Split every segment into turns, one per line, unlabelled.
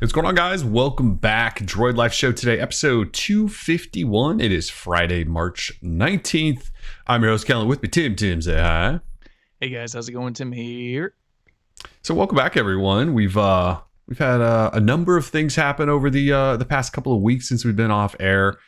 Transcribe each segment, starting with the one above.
What's going on, guys? Welcome back. Droid Life Show today, episode 251. It is Friday, March 19th. I'm your host, Kellen. With me, Tim. Tim, say hi.
Hey guys, how's it going? Tim here.
So welcome back, everyone. We've had a number of things happen over the past couple of weeks since we've been off air.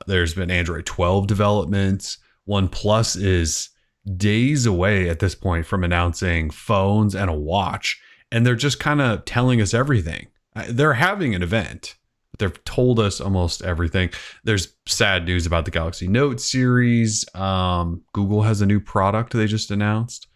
There's been Android 12 developments. OnePlus is days away at this point from announcing phones and a watch, and they're just kind of telling us everything. They're having an event, but they've told us almost everything. There's sad news about the Galaxy Note series. Google has a new product they just announced.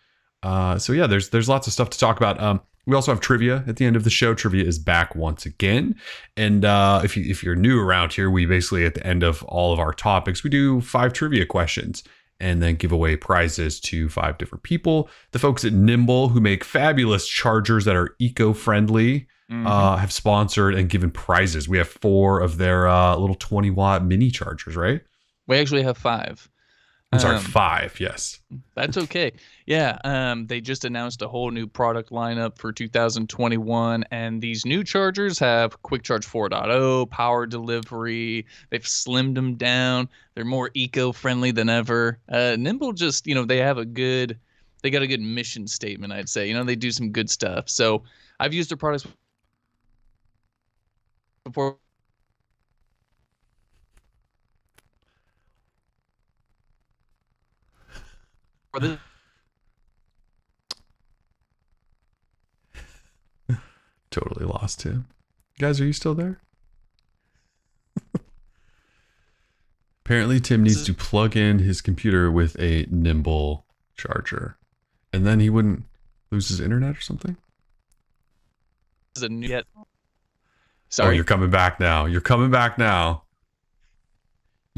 So yeah, there's lots of stuff to talk about. We also have trivia at the end of the show. Trivia is back once again. And if you're new around here, we basically at the end of all of our topics, we do 5 trivia questions and then give away prizes to 5 different people. The folks at Nimble, who make fabulous chargers that are eco-friendly, have sponsored and given prizes. We have 4 of their little 20-watt mini chargers, right?
We actually have 5.
I'm sorry, 5, yes.
That's okay. Yeah, they just announced a whole new product lineup for 2021, and these new chargers have Quick Charge 4.0, power delivery. They've slimmed them down. They're more eco-friendly than ever. Nimble just, they got a good mission statement, I'd say. They do some good stuff. So I've used their products before.
Totally lost him. Guys, are you still there? Apparently Tim needs to plug in his computer with a Nimble charger, and then he wouldn't lose his internet or something.
Sorry.
Oh, you're coming back now. You've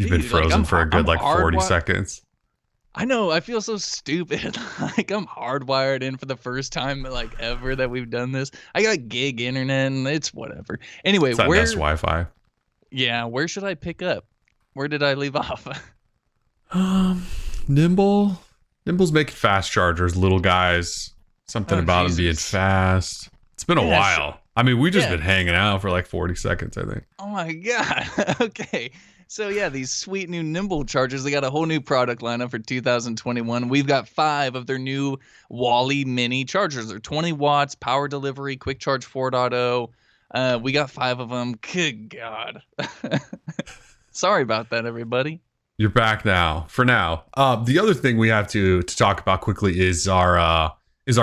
been frozen for a good 40 seconds.
I know. I feel so stupid. Like I'm hardwired in for the first time ever that we've done this. I got gig internet and it's whatever. Anyway,
it's Nest Wi-Fi.
Yeah, where should I pick up? Where did I leave off?
Nimble's making fast chargers, little guys. Something about them being fast. It's been a while. I mean, we've just been hanging out for 40 seconds, I think.
Oh my god. Okay. So yeah, these sweet new Nimble chargers, they got a whole new product lineup for 2021. We've got 5 of their new Wally mini chargers. They're 20 watts, power delivery, quick charge 4.0. We got 5 of them. Good God. Sorry about that, everybody.
You're back now. For now. The other thing we have to talk about quickly is our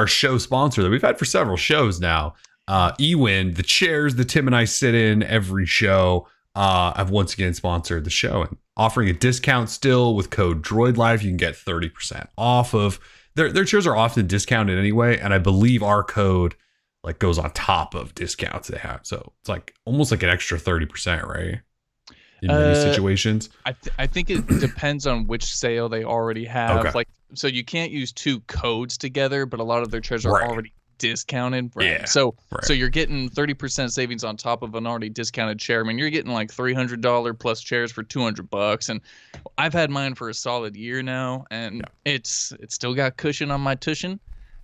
show sponsor that we've had for several shows now. eWin, the chairs that Tim and I sit in every show. I've once again sponsored the show and offering a discount still with code Droid Life. You can get 30% off of their chairs are often discounted anyway. And I believe our code goes on top of discounts they have. So it's almost an extra 30%, right? In many situations.
I think it depends on which sale they already have.
Okay.
So you can't use 2 codes together, but a lot of their chairs are already discounted. Right.
Yeah.
So you're getting 30% savings on top of an already discounted chair. I mean, you're getting $300 plus chairs for $200, and I've had mine for a solid year now, and it's still got cushion on my tushin.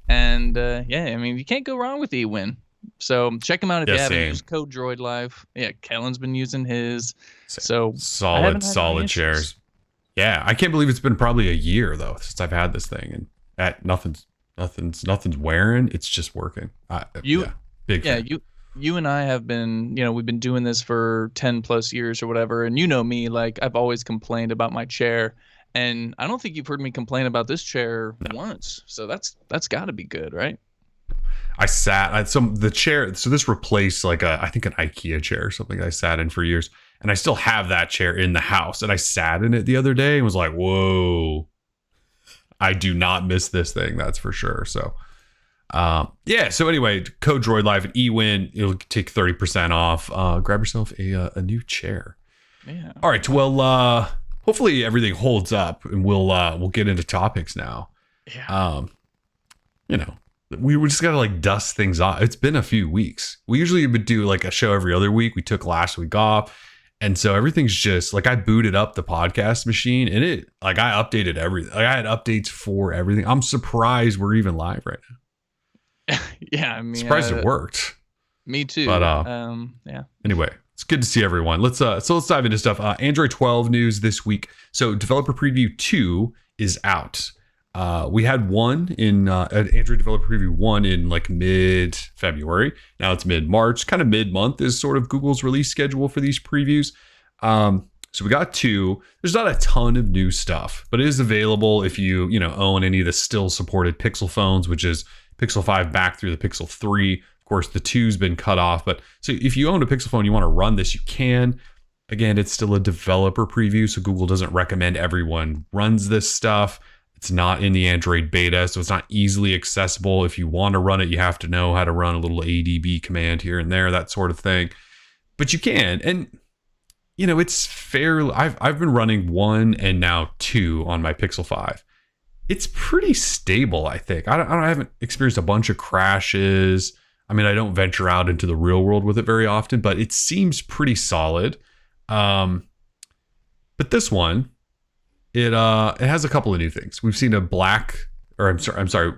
And I mean, you can't go wrong with eWin. So check them out if you haven't used code Droid Life. Yeah, Kellen's been using his. So
solid chairs. Yeah, I can't believe it's been probably a year though since I've had this thing, and nothing's wearing. It's just working. Big fan.
You and I have been, we've been doing this for 10 plus years or whatever. And me, I've always complained about my chair, and I don't think you've heard me complain about this chair once. So that's got to be good, right?
The chair. So this replaced I think an IKEA chair or something I sat in for years, and I still have that chair in the house. And I sat in it the other day and was like, whoa. I do not miss this thing, that's for sure. So, So anyway, code Droid Life at eWin. It'll take 30% off. Grab yourself a new chair.
Yeah.
All right. Well, hopefully everything holds up, and we'll get into topics now.
Yeah.
We just gotta dust things off. It's been a few weeks. We usually would do a show every other week. We took last week off. And so everything's just I booted up the podcast machine, and it I updated everything. I had updates for everything. I'm surprised we're even live right now.
Yeah, I mean,
surprised it worked.
Me too.
But
Yeah.
anyway, it's good to see everyone. Let's dive into stuff. Android 12 news this week. So Developer Preview 2 is out. We had one in Android Developer Preview 1 in like mid-February. Now it's mid-March. Kind of mid-month is sort of Google's release schedule for these previews. So we got 2. There's not a ton of new stuff, but it is available if you own any of the still supported Pixel phones, which is Pixel 5 back through the Pixel 3. Of course, the 2's been cut off, but so if you own a Pixel phone, you want to run this, you can. Again, it's still a developer preview, so Google doesn't recommend everyone runs this stuff. It's not in the Android beta, so it's not easily accessible. If you want to run it, you have to know how to run a little ADB command here and there, that sort of thing. But you can, and it's fair. I've been running 1 and now 2 on my Pixel 5. It's pretty stable, I think. I haven't experienced a bunch of crashes. I mean, I don't venture out into the real world with it very often, but it seems pretty solid. But this one, it has a couple of new things. We've seen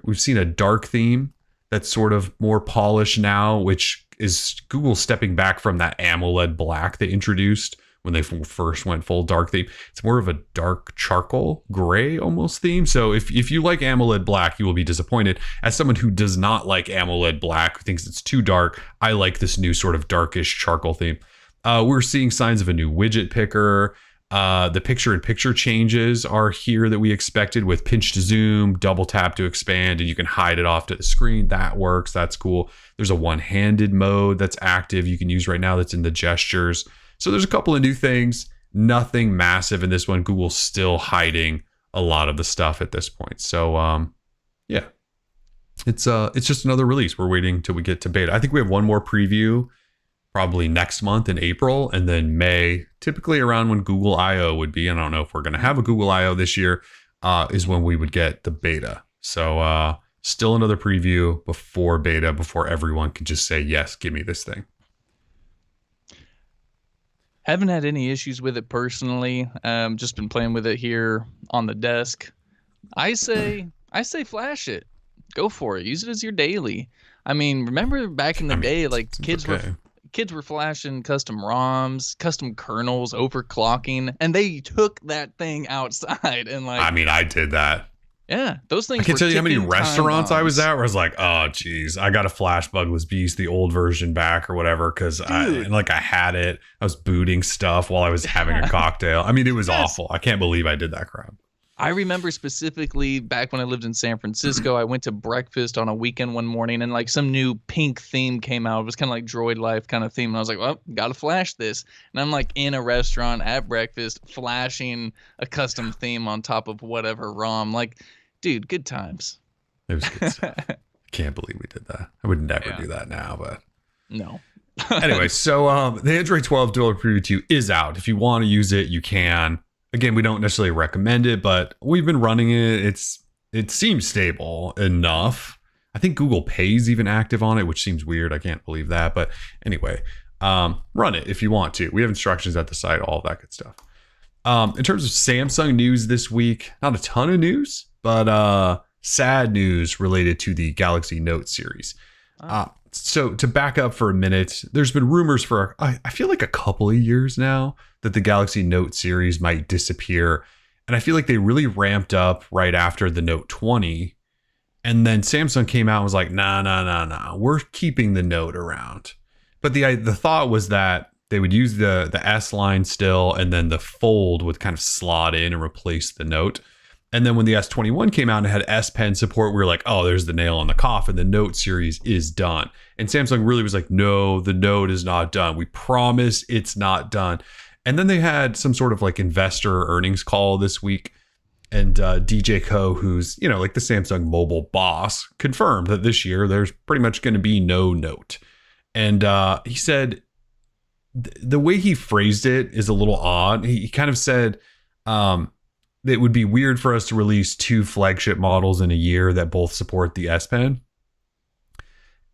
we've seen a dark theme that's sort of more polished now, which is Google stepping back from that AMOLED black they introduced when they first went full dark theme. It's more of a dark charcoal gray almost theme. So if you like AMOLED black, you will be disappointed. As someone who does not like AMOLED black, who thinks it's too dark, I like this new sort of darkish charcoal theme. We're seeing signs of a new widget picker. The picture-in-picture changes are here that we expected with pinch to zoom, double tap to expand, and you can hide it off to the screen. That works. That's cool. There's a one-handed mode that's active you can use right now that's in the gestures. So there's a couple of new things. Nothing massive in this one. Google's still hiding a lot of the stuff at this point. So yeah, it's just another release. We're waiting till we get to beta. I think we have one more preview probably next month in April, and then May, typically around when Google I/O would be. And I don't know if we're going to have a Google I/O this year, is when we would get the beta. So still another preview before beta, before everyone can just say, yes, give me this thing.
Haven't had any issues with it personally. Just been playing with it here on the desk. I say flash it. Go for it. Use it as your daily. I mean, remember back in the day, like kids were flashing custom ROMs, custom kernels, overclocking, and they took that thing outside and like.
I mean, I did that.
Yeah, those things.
I can tell you how many restaurants I was at where I was like, oh, geez, I got to flash Bugless Beast, the old version back or whatever, because I had it. I was booting stuff while I was having a cocktail. I mean, it was awful. I can't believe I did that crap.
I remember specifically back when I lived in San Francisco, I went to breakfast on a weekend one morning and like some new pink theme came out. It was kind of like Droid Life kind of theme. And I was like, well, got to flash this. And I'm like in a restaurant at breakfast flashing a custom theme on top of whatever ROM. Like, dude, good times.
It was good stuff. I can't believe we did that. I would never do that now, but.
No.
Anyway, so the Android 12 Developer Preview 2 is out. If you want to use it, you can. Again, we don't necessarily recommend it, but we've been running it. It seems stable enough. I think Google Pay's even active on it, which seems weird. I can't believe that. But anyway, run it if you want to. We have instructions at the site, all of that good stuff. In terms of Samsung news this week, not a ton of news, but sad news related to the Galaxy Note series. So to back up for a minute, there's been rumors for, I feel like a couple of years now that the Galaxy Note series might disappear. And I feel like they really ramped up right after the Note 20. And then Samsung came out and was like, nah, we're keeping the Note around. But the thought was that they would use the S line still, and then the Fold would kind of slot in and replace the Note. And then when the S21 came out and had S Pen support, we were like, oh, there's the nail on the coffin. The Note series is done. And Samsung really was like, no, the Note is not done. We promise it's not done. And then they had some sort of like investor earnings call this week. And DJ Ko, who's, like the Samsung mobile boss, confirmed that this year there's pretty much going to be no Note. And he said the way he phrased it is a little odd. He kind of said, it would be weird for us to release 2 flagship models in a year that both support the S Pen.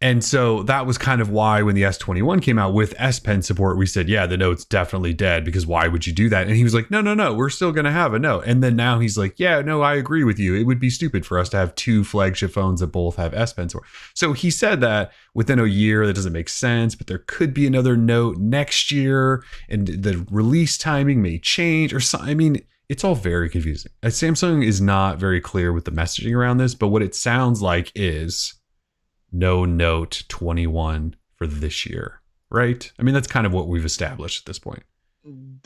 And so that was kind of why when the S21 came out with S Pen support, we said, yeah, the Note's definitely dead, because why would you do that? And he was like, no, we're still going to have a Note. And then now he's like, yeah, no, I agree with you. It would be stupid for us to have two flagship phones that both have S Pen support. So he said that within a year, that doesn't make sense, but there could be another Note next year and the release timing may change or something. I mean, it's all very confusing. Samsung is not very clear with the messaging around this, but what it sounds like is no Note 21 for this year, right? I mean, that's kind of what we've established at this point.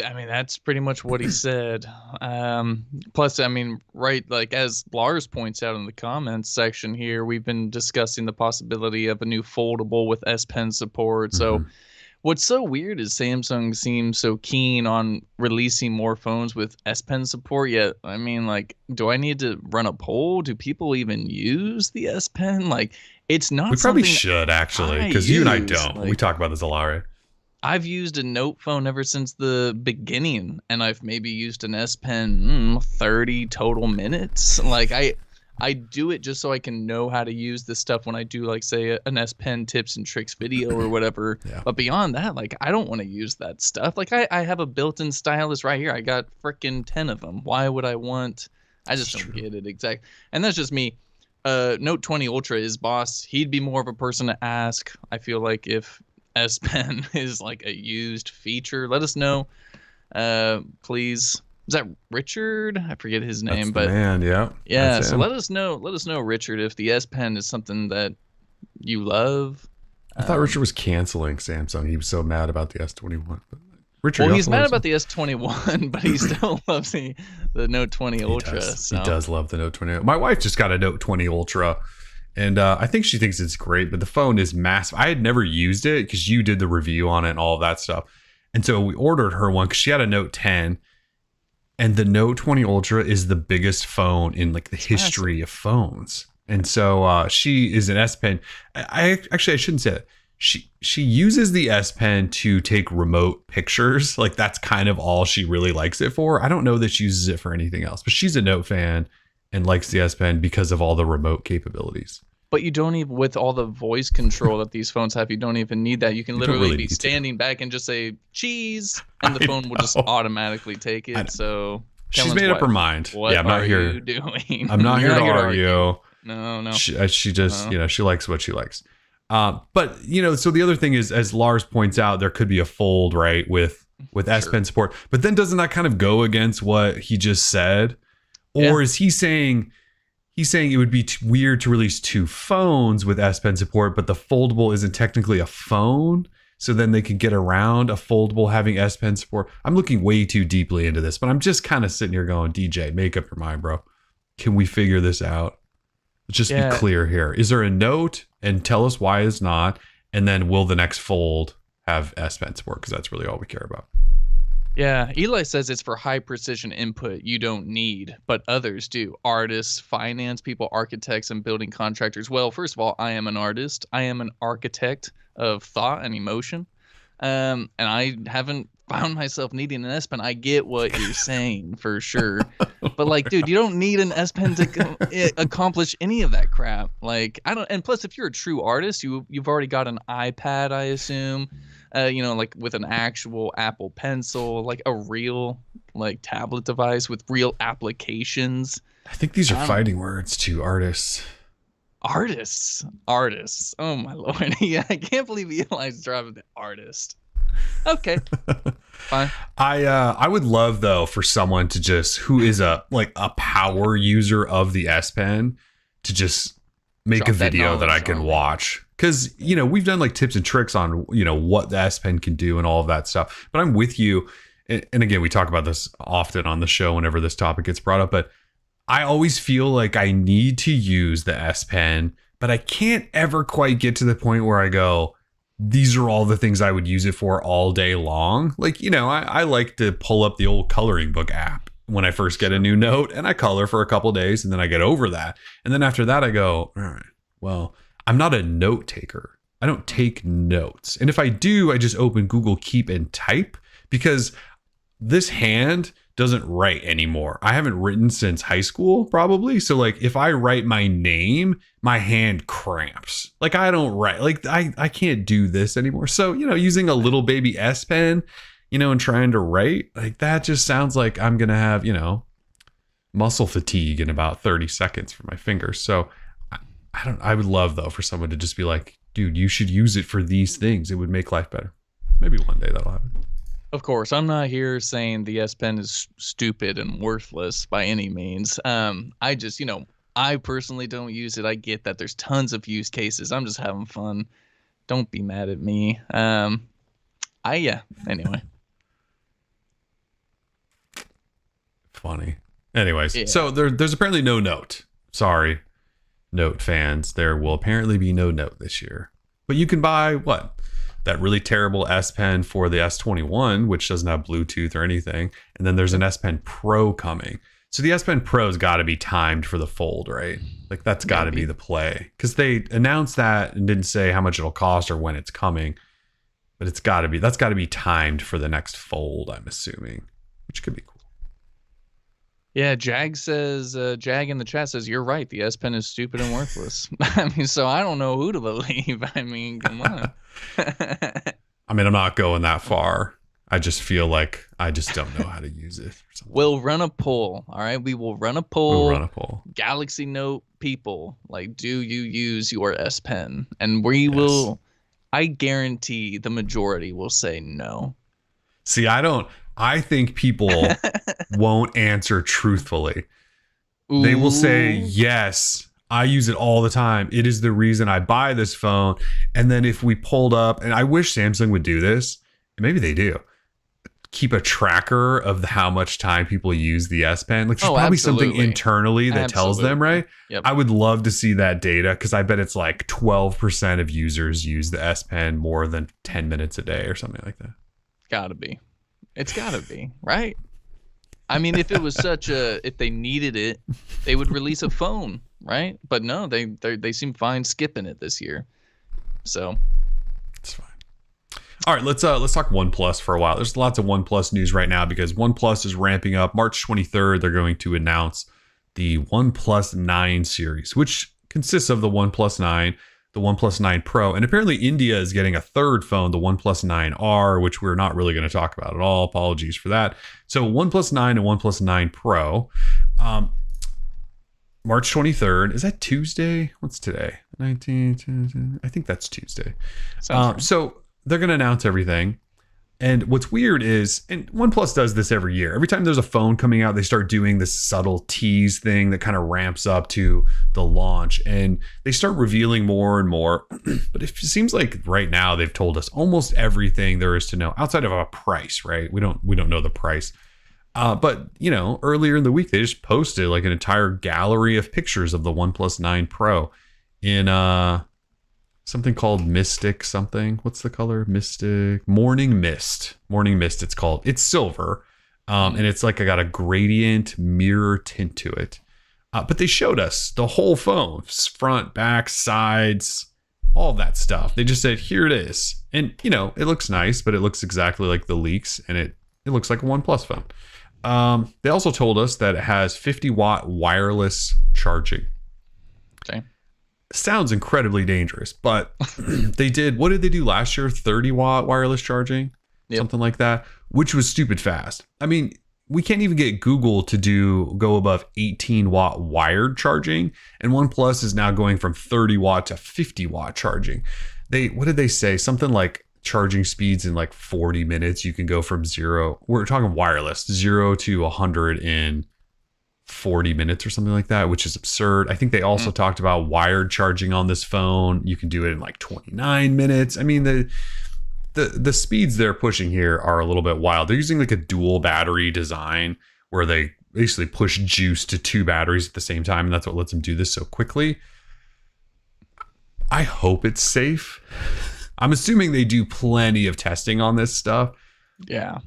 I mean, that's pretty much what he said. Plus, I mean, right, like as Lars points out in the comments section here, we've been discussing the possibility of a new foldable with S Pen support. So what's so weird is Samsung seems so keen on releasing more phones with S Pen support, yet, I mean, like, do I need to run a poll? Do people even use the S Pen? Like, it's not
We probably should, actually, because you and I don't. Like, we talk about this a lot, right?
I've used a Note phone ever since the beginning, and I've maybe used an S Pen 30 total minutes. Like, I do it just so I can know how to use this stuff when I do, like, say, an S Pen tips and tricks video or whatever. Yeah. But beyond that, like, I don't want to use that stuff. Like, I have a built-in stylus right here. I got freaking 10 of them. Why would I want? I just don't get it exactly. And that's just me. Note 20 Ultra is boss. He'd be more of a person to ask. I feel like if S Pen is like a used feature, let us know. Please. Is that Richard? I forget his name, but
man,
yeah. So let us know, Richard, if the S Pen is something that you love.
I thought Richard was canceling Samsung. He was so mad about the S21. But Richard,
well, he's mad about the S21, but he still loves the Note 20 Ultra.
He does love the Note 20. My wife just got a Note 20 Ultra, and I think she thinks it's great, but the phone is massive. I had never used it because you did the review on it and all of that stuff. And so we ordered her one because she had a Note 10. And the Note 20 Ultra is the biggest phone in like the history of phones. And so she is an S Pen. I shouldn't say that. She uses the S Pen to take remote pictures. Like that's kind of all she really likes it for. I don't know that she uses it for anything else, but she's a Note fan and likes the S Pen because of all the remote capabilities.
But you don't even, with all the voice control that these phones have, you don't even need that. You can literally be standing back and just say cheese, and the phone will just automatically take it. So
she's made up her mind.
What I'm not here. Doing?
I'm not here to argue.
No.
She just, she likes what she likes. But so the other thing is, as Lars points out, there could be a fold, right, with S Pen support. But then doesn't that kind of go against what he just said, or is he saying? He's saying it would be weird to release two phones with S Pen support, but the foldable isn't technically a phone. So then they could get around a foldable having S Pen support. I'm looking way too deeply into this, but I'm just kind of sitting here going, DJ, make up your mind, bro. Can we figure this out? Let's just be clear here. Is there a Note? And tell us why it's not. And then will the next fold have S Pen support? Because that's really all we care about.
Yeah, Eli says it's for high precision input you don't need, but others do. Artists, finance people, architects, and building contractors. Well, first of all, I am an artist. I am an architect of thought and emotion. And I haven't found myself needing an S Pen. I get what you're saying for sure. But like, dude, you don't need an S Pen to accomplish any of that crap. Like, I don't, and plus if you're a true artist, you've already got an iPad, I assume. Like with an actual Apple Pencil, like a real like tablet device with real applications.
I think these are fighting words to artists.
Artists. Oh my Lord. Yeah, I can't believe Eli's driving the artist. Okay. Fine.
I would love though for someone to just who is a power user of the S Pen to just make a video that I can watch. Because, we've done like tips and tricks on, what the S Pen can do and all of that stuff. But I'm with you. And again, we talk about this often on the show whenever this topic gets brought up. But I always feel like I need to use the S Pen, but I can't ever quite get to the point where I go, these are all the things I would use it for all day long. Like, I like to pull up the old coloring book app when I first get a new Note and I color for a couple of days and then I get over that. And then after that, I go, all right, well, I'm not a note taker. I don't take notes. And if I do, I just open Google Keep and type because this hand doesn't write anymore. I haven't written since high school, probably. So like if I write my name, my hand cramps. Like I don't write. Like I can't do this anymore. So, using a little baby S Pen, and trying to write, like that just sounds like I'm going to have, muscle fatigue in about 30 seconds for my fingers. So I would love though for someone to just be like, dude, you should use it for these things. It would make life better. Maybe one day that'll happen.
Of course, I'm not here saying the S Pen is stupid and worthless by any means. I just, I personally don't use it. I get that there's tons of use cases. I'm just having fun. Don't be mad at me. Anyway.
Funny. Anyways,
Yeah.
So there's apparently no Note. Sorry, Note fans. There will apparently be no Note this year. But you can buy what? That really terrible S Pen for the S21, which doesn't have Bluetooth or anything. And then there's an S Pen Pro coming. So the S Pen Pro's got to be timed for the fold, right? Like that's got to be the play. Because they announced that and didn't say how much it'll cost or when it's coming. But that's got to be timed for the next fold, I'm assuming. Which could be cool.
Yeah, Jag in the chat says, you're right. The S Pen is stupid and worthless. I mean, so I don't know who to believe. I mean, come on.
I mean, I'm not going that far. I just feel like I just don't know how to use it.
We'll run a poll. All right. We will run a poll.
We'll run a poll.
Galaxy Note people, like, do you use your S Pen? And we will, I guarantee the majority will say no.
See, I think people won't answer truthfully. Ooh. They will say, yes, I use it all the time. It is the reason I buy this phone. And then if we pulled up, and I wish Samsung would do this, and maybe they do, keep a tracker of how much time people use the S Pen. Like there's probably something internally that tells them, right?
Yep.
I would love to see that data because I bet it's like 12% of users use the S Pen more than 10 minutes a day or something like that.
Gotta be. It's gotta be, right? I mean, if it was if they needed it, they would release a phone, right? But no, they seem fine skipping it this year. So
it's fine. All right, let's talk OnePlus for a while. There's lots of OnePlus news right now because OnePlus is ramping up. March 23rd, they're going to announce the OnePlus 9 series, which consists of the OnePlus 9, the OnePlus 9 Pro, and apparently India is getting a third phone, the OnePlus 9R, which we're not really going to talk about at all. Apologies for that. So OnePlus 9 and OnePlus 9 Pro, March 23rd. Is that Tuesday? What's today? 19th. I think that's Tuesday. So they're going to announce everything. And what's weird is, and OnePlus does this every year. Every time there's a phone coming out, they start doing this subtle tease thing that kind of ramps up to the launch. And they start revealing more and more. But it seems like right now they've told us almost everything there is to know outside of a price, right? We don't know the price. But, earlier in the week, they just posted like an entire gallery of pictures of the OnePlus 9 Pro in something called Mystic something. What's the color? Mystic Morning Mist. Morning Mist it's called. It's silver. And it's like I got a gradient mirror tint to it. But they showed us the whole phone. Front, back, sides, all of that stuff. They just said, here it is. And, it looks nice, but it looks exactly like the leaks. And it looks like a OnePlus phone. They also told us that it has 50-watt wireless charging.
Okay.
Sounds incredibly dangerous, but what did they do last year? 30-watt wireless charging, something like that, which was stupid fast. I mean, we can't even get Google to go above 18-watt wired charging, and OnePlus is now going from 30-watt to 50-watt charging. What did they say? Something like charging speeds in like 40 minutes. You can go from zero. We're talking wireless, 0 to 100 in 40 minutes or something like that, which is absurd. I think they also talked about wired charging on this phone. You can do it in like 29 minutes. I mean, the speeds they're pushing here are a little bit wild. They're using like a dual battery design where they basically push juice to two batteries at the same time, and that's what lets them do this so quickly. I hope it's safe. I'm assuming they do plenty of testing on this stuff.
Yeah.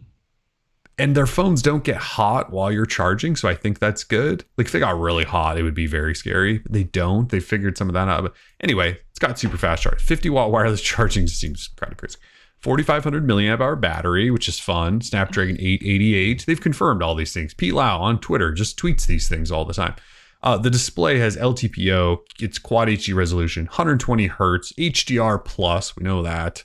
And their phones don't get hot while you're charging, so I think that's good. Like if they got really hot, it would be very scary. They don't. They figured some of that out. But anyway, it's got super fast charge. 50-watt wireless charging seems kind of crazy. 4,500 milliamp hour battery, which is fun. Snapdragon 888. They've confirmed all these things. Pete Lau on Twitter just tweets these things all the time. The display has LTPO. It's Quad HD resolution, 120 hertz, HDR plus. We know that.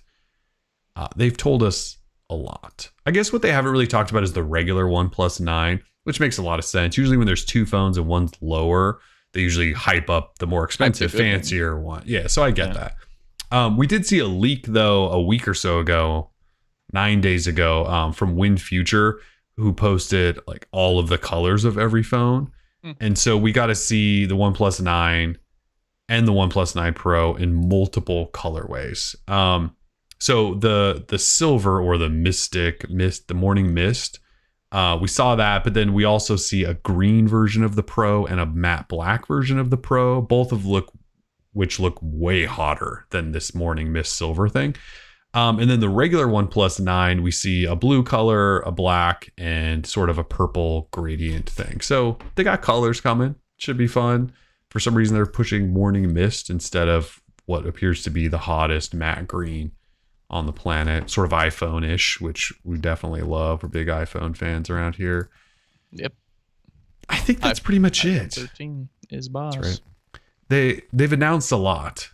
They've told us a lot. I guess what they haven't really talked about is the regular OnePlus 9, which makes a lot of sense. Usually when there's two phones and one's lower, they usually hype up the more expensive, fancier one. Yeah, so I get that. We did see a leak, though, a week or so ago, 9 days ago, from WinFuture, who posted like all of the colors of every phone. And so we got to see the OnePlus 9 and the OnePlus 9 Pro in multiple colorways. So the silver or the the morning mist, we saw that, but then we also see a green version of the Pro and a matte black version of the Pro, both of which look way hotter than this morning mist silver thing. And then the regular OnePlus 9, we see a blue color, a black, and sort of a purple gradient thing. So they got colors coming. Should be fun. For some reason, they're pushing morning mist instead of what appears to be the hottest matte green on the planet. Sort of iPhone-ish, which we definitely love. We're big iPhone fans around here.
Yep.
I think that's pretty much it.
13 is boss.
That's right. They've announced a lot.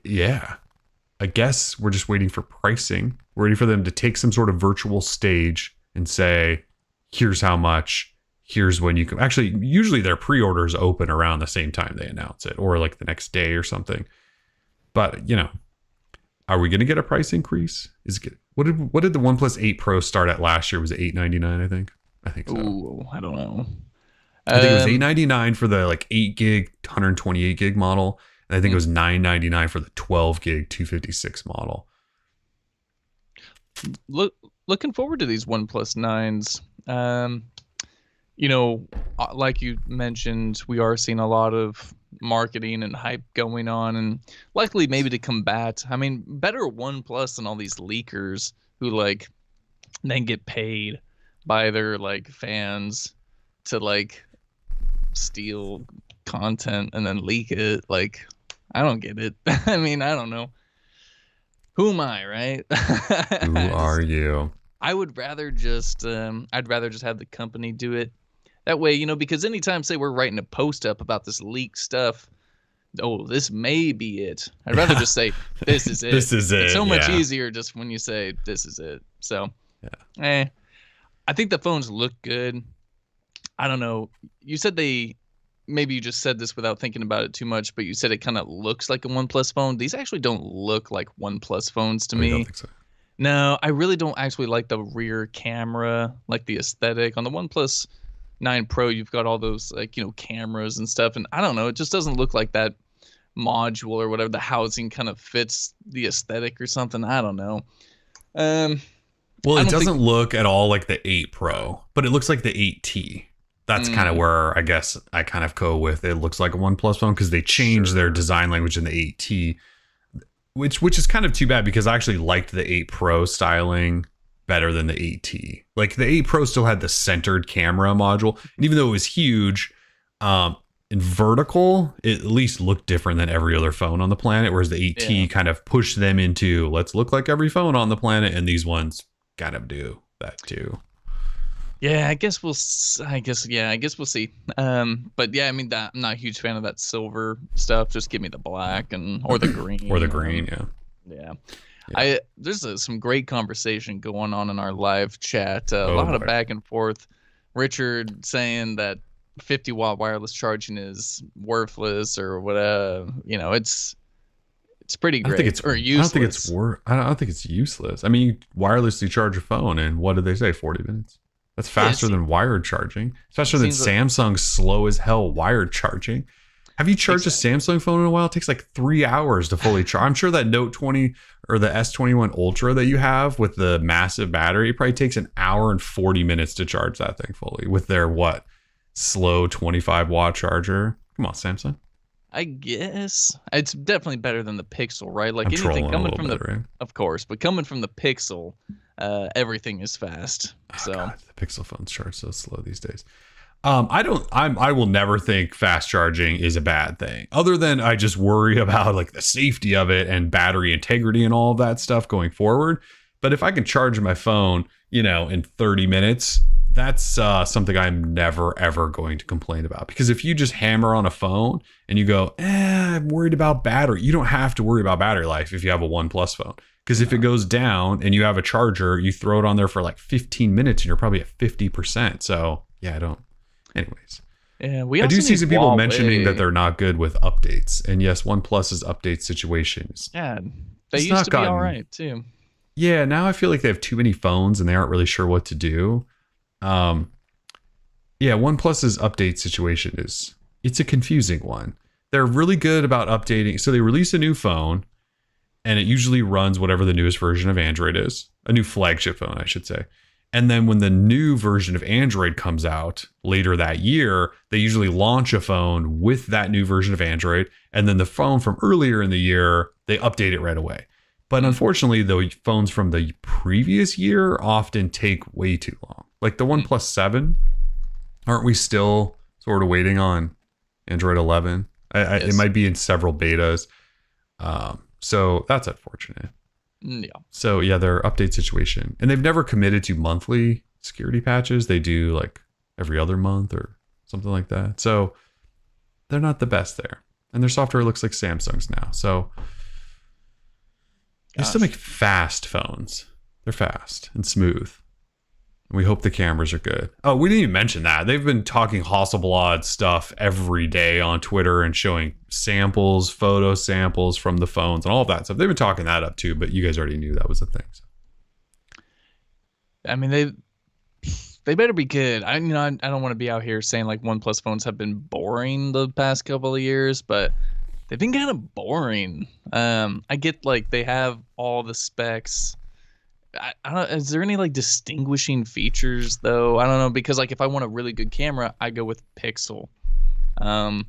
Yeah, I guess we're just waiting for pricing. We're waiting for them to take some sort of virtual stage and say, here's how much, here's when you can. Actually, usually their pre-orders open around the same time they announce it, or like the next day or something. But, are we going to get a price increase? What did the OnePlus 8 Pro start at last year? Was it $899, I think? I think so.
Ooh, I don't know.
I think it was $899 for the like 8 gig, 128 gig model. And I think it was $999 for the 12 gig 256 model.
Looking forward to these OnePlus 9s. Like you mentioned, we are seeing a lot of marketing and hype going on, and likely maybe to combat. I mean, better OnePlus than all these leakers who like then get paid by their like fans to like steal content and then leak it. Like, I don't get it. I mean, I don't know. Who am I, right?
Who are you?
I would rather just I'd rather just have the company do it. That way, because anytime, say, we're writing a post up about this leaked stuff, oh, this may be it. I'd rather just say, this is it.
This is it.
It's so much easier just when you say, this is it. So, I think the phones look good. I don't know. You said maybe you just said this without thinking about it too much, but you said it kind of looks like a OnePlus phone. These actually don't look like OnePlus phones to me.
I don't think so.
No, I really don't actually like the rear camera, like the aesthetic. On the OnePlus 9 Pro, you've got all those cameras and stuff, and I don't know, it just doesn't look like that module or whatever, the housing kind of fits the aesthetic or something. I don't know.
Well, it doesn't look at all like the 8 Pro, but it looks like the 8T. That's kind of where I guess I kind of go with it. Looks like a OnePlus phone because they changed their design language in the 8T, which is kind of too bad because I actually liked the 8 Pro styling better than the 8T. Like the 8 Pro still had the centered camera module, and even though it was huge, in vertical, it at least looked different than every other phone on the planet. Whereas the 8T kind of pushed them into let's look like every phone on the planet, and these ones kind of do that too.
Yeah, I guess we'll see. But yeah, I mean, I'm not a huge fan of that silver stuff. Just give me the black or the green.
Or the green,
yeah. There's some great conversation going on in our live chat. A lot of back and forth. Richard saying that 50-watt wireless charging is worthless or whatever. It's pretty great. Useless.
I don't think it's useless. I mean, you wirelessly charge a phone, and what did they say? 40 minutes. That's faster than wired charging. It's faster than Samsung's slow as hell wired charging. Have you charged a Samsung phone in a while? It takes like 3 hours to fully charge. I'm sure that Note 20 or the S21 Ultra that you have with the massive battery probably takes an hour and 40 minutes to charge that thing fully with their slow 25-watt charger. Come on, Samsung.
I guess it's definitely better than the Pixel, right? Like
I'm
anything coming from
right?
Of course, but coming from the Pixel, everything is fast.
God, the Pixel phones charge so slow these days. I will never think fast charging is a bad thing, other than I just worry about like the safety of it and battery integrity and all of that stuff going forward. But if I can charge my phone, in 30 minutes, that's something I'm never, ever going to complain about. Because if you just hammer on a phone and you go, I'm worried about battery, you don't have to worry about battery life if you have a OnePlus phone. Because if it goes down and you have a charger, you throw it on there for like 15 minutes and you're probably at 50%. So yeah, I don't. Anyways.
Yeah,
I do see some people mentioning that they're not good with updates. And yes, OnePlus's update situation is.
Yeah, they used to be all right too.
Yeah, now I feel like they have too many phones and they aren't really sure what to do. Yeah, OnePlus's update situation it's a confusing one. They're really good about updating. So they release a new phone and it usually runs whatever the newest version of Android is, a new flagship phone, I should say. And then when the new version of Android comes out later that year, they usually launch a phone with that new version of Android. And then the phone from earlier in the year, they update it right away. But unfortunately, the phones from the previous year often take way too long. Like the OnePlus 7, aren't we still sort of waiting on Android 11?
Yes.
It might be in several betas. So that's unfortunate.
Yeah.
So yeah, their update situation. And they've never committed to monthly security patches. They do like every other month or something like that. So they're not the best there. And their software looks like Samsung's now. So they still make fast phones. They're fast and smooth. We hope the cameras are good. Oh, we didn't even mention that. They've been talking Hasselblad stuff every day on Twitter and showing samples, photo samples from the phones and all of that stuff. They've been talking that up too, but you guys already knew that was a thing. So.
I mean, they better be good. I don't want to be out here saying like OnePlus phones have been boring the past couple of years, but they've been kind of boring. I get like they have all the specs. I don't. Is there any like distinguishing features though? I don't know, because like if I want a really good camera, I go with Pixel. I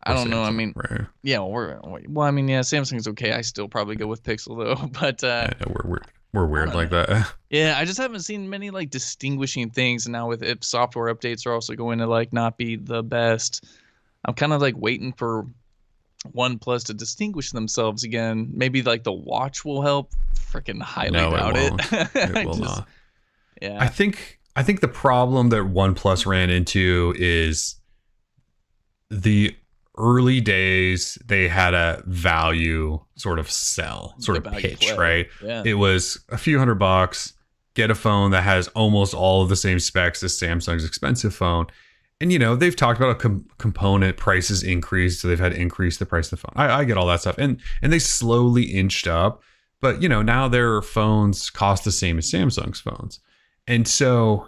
don't know. I mean,
right.
Yeah. Well, I mean, yeah. Samsung's okay. I still probably go with Pixel though. But
we're weird like that.
Yeah, I just haven't seen many like distinguishing things. And now with if software updates are also going to like not be the best, I'm kind of like waiting for OnePlus to distinguish themselves again. Maybe like the watch will help. Freaking highly doubt it.
It will not.
Yeah.
I think the problem that OnePlus ran into is the early days they had a value sort of sell, sort of pitch, right?
Yeah.
It was a few $100, get a phone that has almost all of the same specs as Samsung's expensive phone. And, they've talked about a component prices increase. So they've had to increase the price of the phone. I get all that stuff. And they slowly inched up. But, now their phones cost the same as Samsung's phones. And so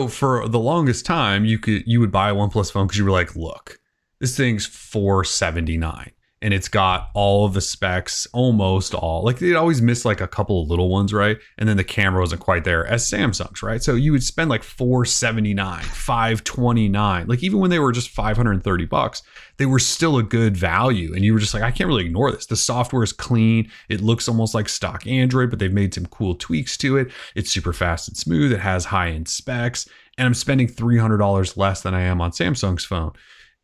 for the longest time, you would buy a OnePlus phone because you were like, look, this thing's $479. And it's got all of the specs, almost all. Like they'd always miss like a couple of little ones, right? And then the camera wasn't quite there as Samsung's, right? So you would spend like $479, $529. Like even when they were just $530, they were still a good value. And you were just like, I can't really ignore this. The software is clean. It looks almost like stock Android, but they've made some cool tweaks to it. It's super fast and smooth. It has high-end specs. And I'm spending $300 less than I am on Samsung's phone,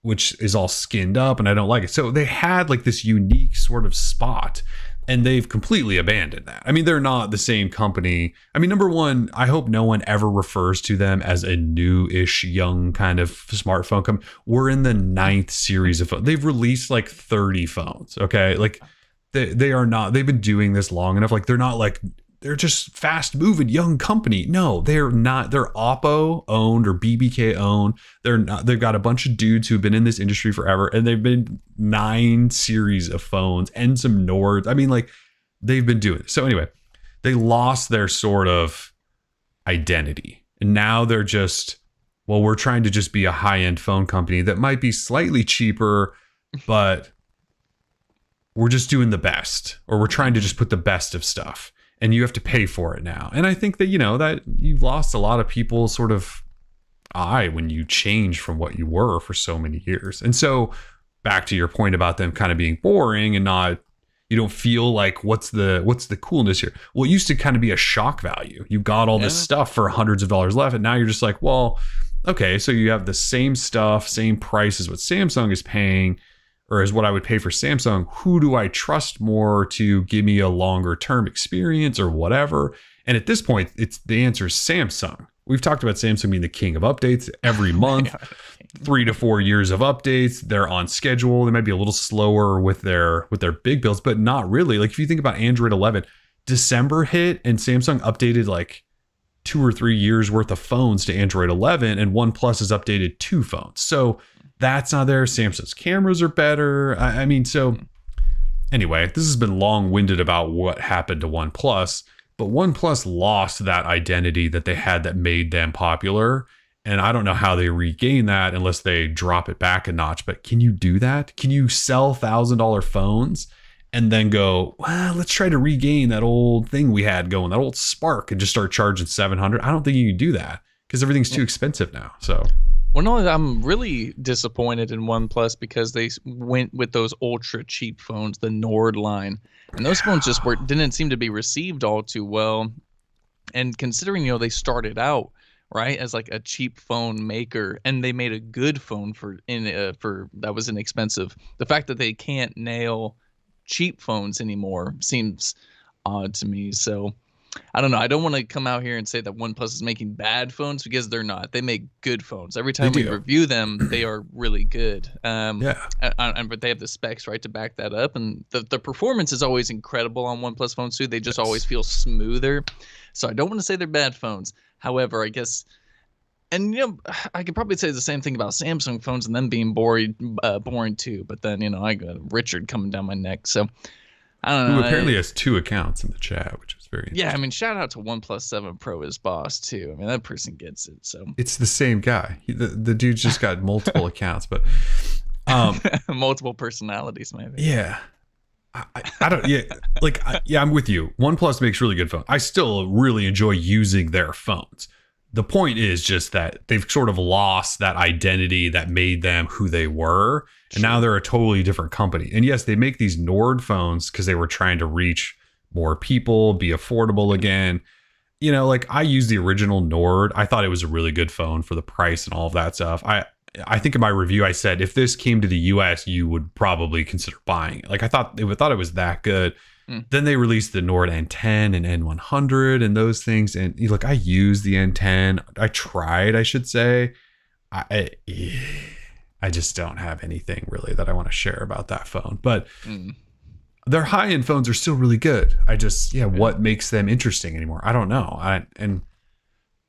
which is all skinned up, and I don't like it. So they had like this unique sort of spot, and they've completely abandoned that. I mean, they're not the same company. I mean, number one, I hope no one ever refers to them as a new-ish, young kind of smartphone company. We're in the 9th series of phones. They've released like 30 phones, okay? Like they are not, they've been doing this long enough. Like they're just fast moving young company. No, they're not. They're Oppo owned or BBK owned. They're not. They've got a bunch of dudes who've been in this industry forever, and they've been 9 series of phones and some Nords. I mean, like they've been doing it. So anyway, they lost their sort of identity, and now they're just, well, we're trying to just be a high end phone company that might be slightly cheaper, but we're just doing the best, or we're trying to just put the best of stuff. And you have to pay for it now. And I think that, that you've lost a lot of people sort of eye when you change from what you were for so many years. And so back to your point about them kind of being boring and not, You don't feel like what's the coolness here? Well, it used to kind of be a shock value. You got all this stuff for hundreds of dollars left, and now you're just like, well, okay, so you have the same stuff, same price as what Samsung is paying, or is what I would pay for Samsung. Who do I trust more to give me a longer term experience or whatever? And at this point, the answer is Samsung. We've talked about Samsung being the king of updates every month. 3 to 4 years of updates. They're on schedule. They might be a little slower with their big builds, but not really. Like if you think about Android 11, December hit and Samsung updated like 2 or 3 years worth of phones to Android 11, and OnePlus has updated 2 phones. So that's not there. Samsung's cameras are better. I mean, so anyway, this has been long-winded about what happened to OnePlus, but OnePlus lost that identity that they had that made them popular. And I don't know how they regain that unless they drop it back a notch. But can you do that? Can you sell $1,000 phones and then go, well, let's try to regain that old thing we had going, that old spark, and just start charging $700? I don't think you can do that because everything's too expensive now. So,
well, no, I'm really disappointed in OnePlus because they went with those ultra cheap phones, the Nord line, and those phones just didn't seem to be received all too well. And considering they started out right as like a cheap phone maker, and they made a good phone for that was inexpensive. The fact that they can't nail cheap phones anymore seems odd to me. So I don't know. I don't want to come out here and say that OnePlus is making bad phones, because they're not. They make good phones. Every time we review them, they are really good. But they have the specs right to back that up, and the performance is always incredible on OnePlus phones too. They just always feel smoother. So I don't want to say they're bad phones. However, I guess, and I could probably say the same thing about Samsung phones and them being boring too. But then I got Richard coming down my neck, so I don't know.
Who apparently has 2 accounts in the chat, which is very interesting.
Yeah, I mean, shout out to OnePlus 7 Pro, his boss too. I mean, that person gets it. So
it's the same guy. The dude's just got multiple accounts, but
multiple personalities, maybe.
Yeah. I don't. Yeah, I'm with you. OnePlus makes really good phones. I still really enjoy using their phones. The point is just that they've sort of lost that identity that made them who they were, and now they're a totally different company. And yes, they make these Nord phones because they were trying to reach more people, be affordable again. Like I used the original Nord. I thought it was a really good phone for the price and all of that stuff. I think in my review, I said, if this came to the US, you would probably consider buying it. Like I thought it was that good. Then they released the Nord N10 and N100 and those things. And look, I used the N10. I tried, I should say. I just don't have anything really that I want to share about that phone. But their high-end phones are still really good. What makes them interesting anymore? I don't know. They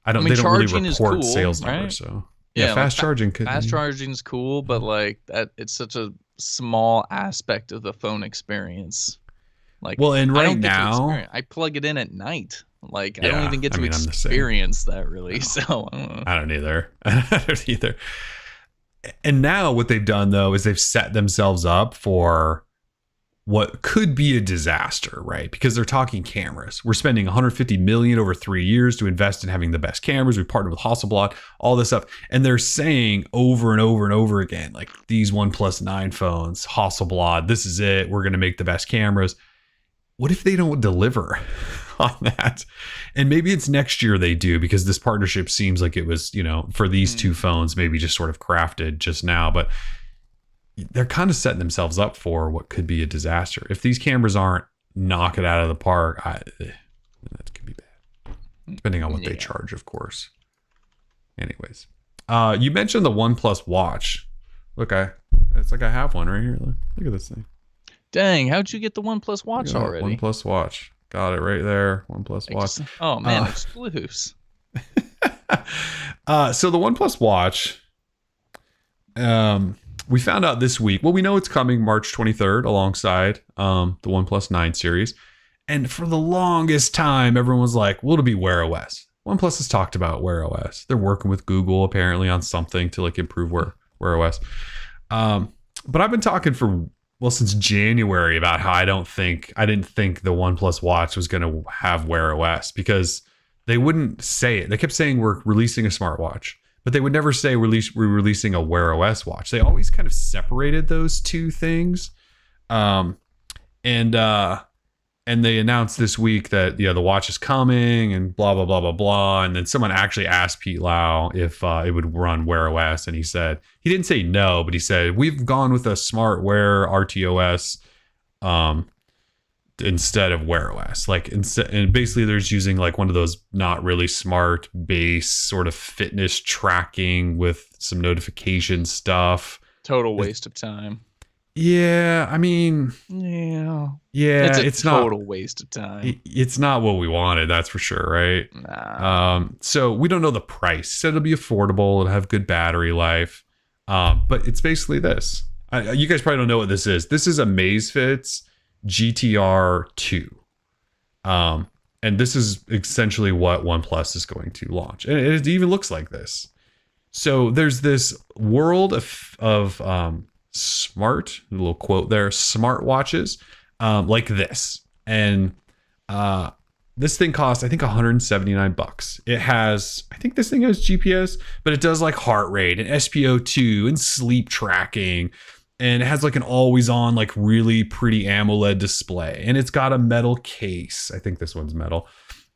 don't really report sales numbers. So yeah, fast charging.
Fast charging is cool, but like that, it's such a small aspect of the phone experience. Like,
well, and right now
I plug it in at night. Like I don't even get to experience that really. No. So
I don't either. I don't either. And now what they've done though is they've set themselves up for what could be a disaster, right? Because they're talking cameras. We're spending $150 million over 3 years to invest in having the best cameras. We partnered with Hasselblad, all this stuff. And they're saying over and over and over again, like these OnePlus 9 phones, Hasselblad, this is it. We're going to make the best cameras. What if they don't deliver on that? And maybe it's next year they do, because this partnership seems like it was, for these 2 phones, maybe just sort of crafted just now. But they're kind of setting themselves up for what could be a disaster. If these cameras aren't knock it out of the park, that could be bad. Depending on what they charge, of course. Anyways, you mentioned the OnePlus Watch. Look, it's like I have one right here. Look at this thing.
Dang, how'd you get the OnePlus Watch already?
OnePlus Watch. Got it right there. OnePlus Watch.
Oh, man, exclusives.
So the OnePlus Watch, we found out this week. Well, we know it's coming March 23rd alongside the OnePlus 9 series. And for the longest time, everyone was like, well, it'll be Wear OS. OnePlus has talked about Wear OS. They're working with Google apparently on something to like improve Wear OS. But I've been talking since January about how I didn't think the OnePlus Watch was going to have Wear OS, because they wouldn't say it. They kept saying we're releasing a smartwatch, but they would never say we're releasing a Wear OS watch. They always kind of separated those two things. And they announced this week that the watch is coming and blah blah blah blah blah. And then someone actually asked Pete Lau if it would run Wear OS, and he said he didn't say no, but he said we've gone with a smart Wear RTOS instead of Wear OS. And basically they're just using like one of those not really smart base sort of fitness tracking with some notification stuff.
Total waste of time.
Yeah, I mean,
yeah,
it's
not
not
total waste of time.
It's not what we wanted, that's for sure, right?
Nah.
So we don't know the price. Said it'll be affordable, it'll have good battery life, but it's basically this. You guys probably don't know what this is. This is Amazfit's GTR 2, and this is essentially what OnePlus is going to launch, and it even looks like this. So there's this world of smart, a little quote there, smart watches like this, and this thing costs I think $179. It has, I think this thing has GPS, but it does like heart rate and SpO2 and sleep tracking, and it has like an always on like really pretty AMOLED display, and it's got a metal case. I think this one's metal.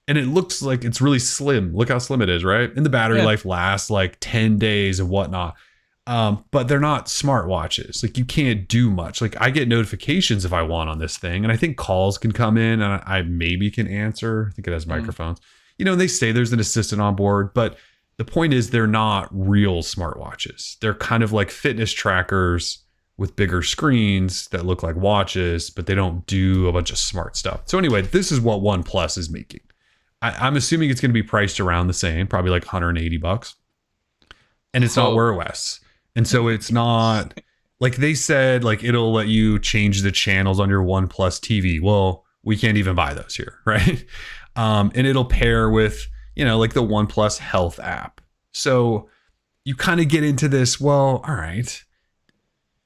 And it looks like it's really slim. Look how slim it is, right? And the battery life lasts like 10 days and whatnot. But they're not smartwatches. Like you can't do much. Like I get notifications if I want on this thing, and I think calls can come in and I maybe can answer. I think it has microphones. And they say there's an assistant on board, but the point is they're not real smartwatches. They're kind of like fitness trackers with bigger screens that look like watches, but they don't do a bunch of smart stuff. So anyway, this is what OnePlus is making. I'm assuming it's going to be priced around the same, probably like $180. And it's not Wear OS. And so it's not like they said, like it'll let you change the channels on your OnePlus TV. Well, we can't even buy those here, right? And it'll pair with, like the OnePlus Health app. So you kind of get into this, well, all right,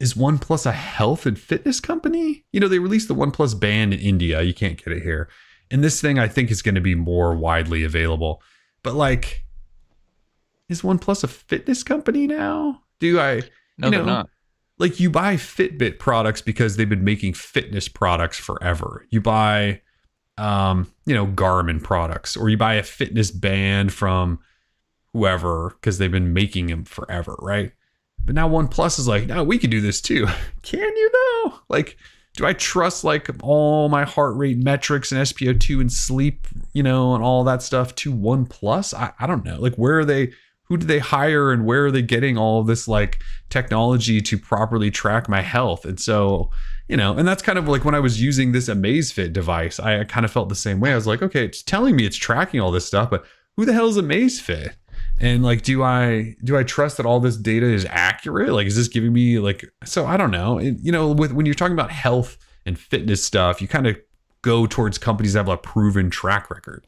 is OnePlus a health and fitness company? They released the OnePlus Band in India. You can't get it here. And this thing, I think, is going to be more widely available. But like, is OnePlus a fitness company now?
No, they're not.
Like you buy Fitbit products because they've been making fitness products forever. You buy, Garmin products, or you buy a fitness band from whoever because they've been making them forever, right? But now OnePlus is like, no, we can do this too. Can you though? Like, do I trust like all my heart rate metrics and SpO2 and sleep, and all that stuff to OnePlus? I don't know. Like, where are they? Who do they hire, and where are they getting all of this like technology to properly track my health? And so, and that's kind of like when I was using this Amazfit device, I kind of felt the same way. I was like, okay, it's telling me it's tracking all this stuff, but who the hell is Amazfit? And like, do I trust that all this data is accurate? Like, is this giving me like, so I don't know. And, when you're talking about health and fitness stuff, you kind of go towards companies that have a proven track record,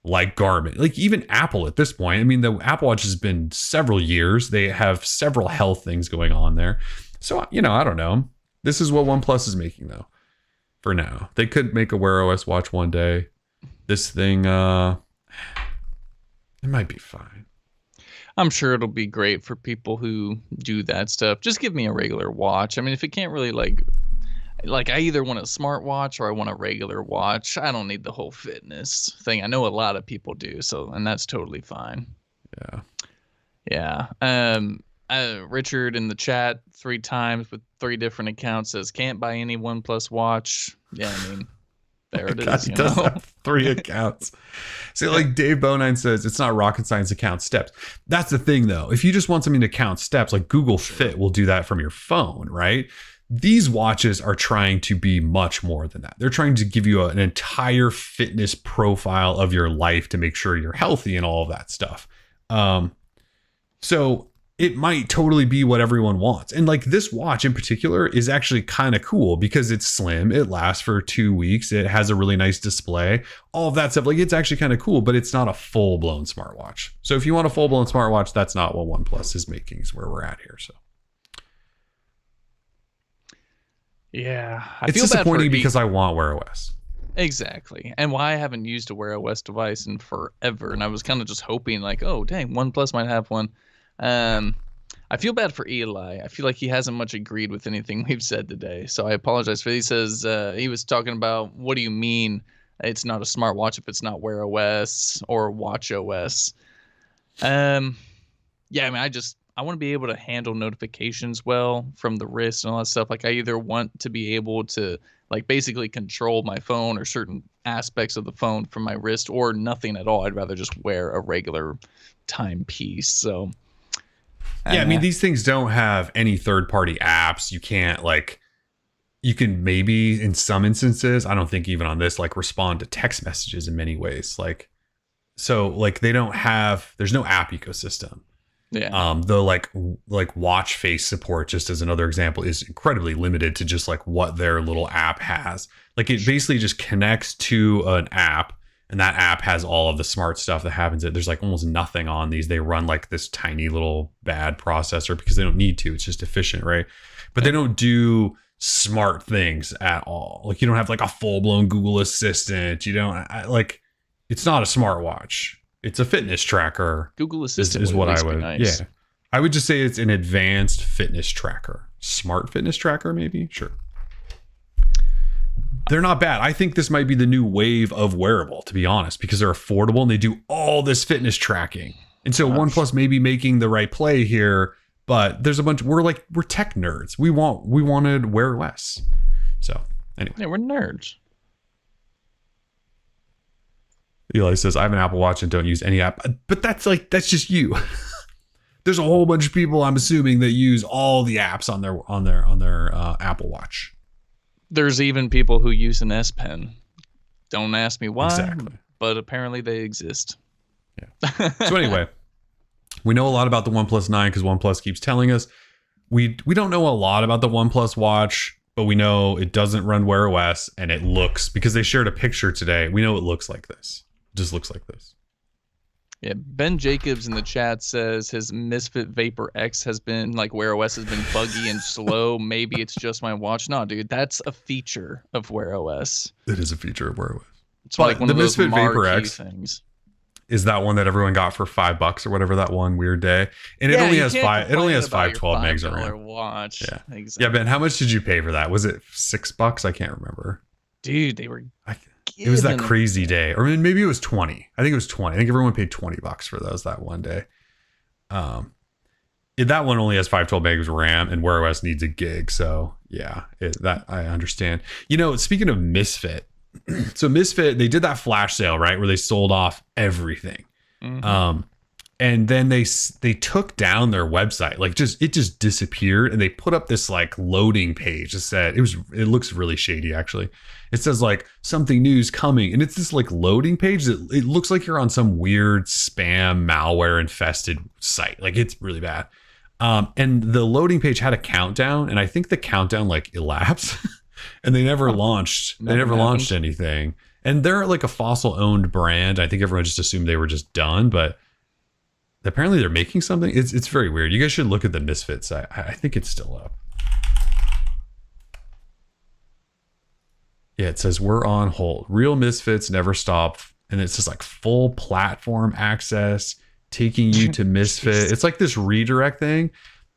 like Garmin, like even Apple at this point. I mean, the Apple Watch has been several years. They have several health things going on there. So, I don't know. This is what OnePlus is making though. For now, they could make a Wear OS watch one day. This thing, it might be fine.
I'm sure it'll be great for people who do that stuff. Just give me a regular watch. I mean, if it can't really like I either want a smartwatch or I want a regular watch. I don't need the whole fitness thing. I know a lot of people do, and that's totally fine. Yeah. Richard in the chat 3 times with 3 different accounts says can't buy any OnePlus watch. Yeah, I mean, there it is.
He does have 3 accounts. See, like Dave Bonine says, it's not rocket science to count steps. That's the thing, though. If you just want something to count steps, like Google Fit will do that from your phone, right? These watches are trying to be much more than that. They're trying to give you an entire fitness profile of your life to make sure you're healthy and all of that stuff. So it might totally be what everyone wants. And like this watch in particular is actually kind of cool because it's slim. It lasts for 2 weeks. It has a really nice display, all of that stuff. Like it's actually kind of cool, but it's not a full blown smartwatch. So if you want a full blown smartwatch, that's not what OnePlus is making, is where we're at here. So.
Yeah,
it's disappointing because I want Wear OS.
Exactly. And why I haven't used a Wear OS device in forever. And I was kind of just hoping like, oh, dang, OnePlus might have one. I feel bad for Eli. I feel like he hasn't much agreed with anything we've said today. So I apologize for. He says he was talking about, what do you mean it's not a smartwatch if it's not Wear OS or Watch OS? Yeah, I mean, I want to be able to handle notifications well from the wrist and all that stuff. Like, I either want to be able to like basically control my phone or certain aspects of the phone from my wrist, or nothing at all. I'd rather just wear a regular timepiece. So
yeah, I mean, these things don't have any third-party apps. You can't like, you can maybe in some instances, I don't think even on this, like respond to text messages in many ways. Like, so like they don't have, there's no app ecosystem.
Yeah.
The like watch face support, just as another example, is incredibly limited to just like what their little app has. Like it basically just connects to an app, and that app has all of the smart stuff that happens. There's like almost nothing on these. They run like this tiny little bad processor because they don't need to. It's just efficient, right? But they don't do smart things at all. Like you don't have like a full blown Google Assistant. You don't like. It's not a smartwatch. It's a fitness tracker.
Google Assistant
is what I would.
Nice.
Yeah, I would just say it's an advanced fitness tracker, smart fitness tracker, maybe. Sure, they're not bad. I think this might be the new wave of wearable, to be honest, because they're affordable and they do all this fitness tracking. And so OnePlus may be making the right play here, but there's a bunch. We're tech nerds. We wanted Wear OS. So anyway,
yeah, we're nerds.
Eli says, I have an Apple Watch and don't use any app. But that's just you. There's a whole bunch of people, I'm assuming, that use all the apps on their Apple Watch.
There's even people who use an S Pen. Don't ask me why,
exactly.
But apparently they exist.
Yeah. So anyway, we know a lot about the OnePlus 9 because OnePlus keeps telling us. We don't know a lot about the OnePlus Watch, but we know it doesn't run Wear OS, and it looks, because they shared a picture today, we know it looks like this. Just looks like this.
Yeah, Ben Jacobs in the chat says his Misfit Vapor X has been like Wear OS has been buggy and slow. Maybe it's just my watch. No, dude, that's a feature of Wear OS.
It is a feature of Wear OS.
It's like one
the
of those
Misfit Vapor X
things.
Is that one that everyone got for $5 or whatever that one weird day, and it only has 512 megs of RAM.
Watch.
Yeah,
exactly.
Yeah, Ben, how much did you pay for that? Was it $6? I can't remember.
Dude, they were.
It was that crazy day, or maybe it was 20. I think it was 20. I think everyone paid $20 for those that one day. That one only has 512 megs of RAM, and Wear OS needs a gig. So yeah, that I understand. You know, speaking of Misfit, so Misfit, they did that flash sale, right, where they sold off everything. Mm-hmm. And then they took down their website, like it just disappeared, and they put up this like loading page that said it looks really shady actually. It says like something new's coming, and it's this like loading page that it looks like you're on some weird spam malware infested site. Like it's really bad. And the loading page had a countdown, and I think the countdown like elapsed and they never launched. They never launched anything. And they're like a Fossil owned brand. I think everyone just assumed they were just done, but apparently they're making something. It's very weird. You guys should look at the Misfit site. I think it's still up. Yeah, it says we're on hold. Real Misfits never stop. And it's just like full platform access, taking you to Misfit. It's like this redirect thing,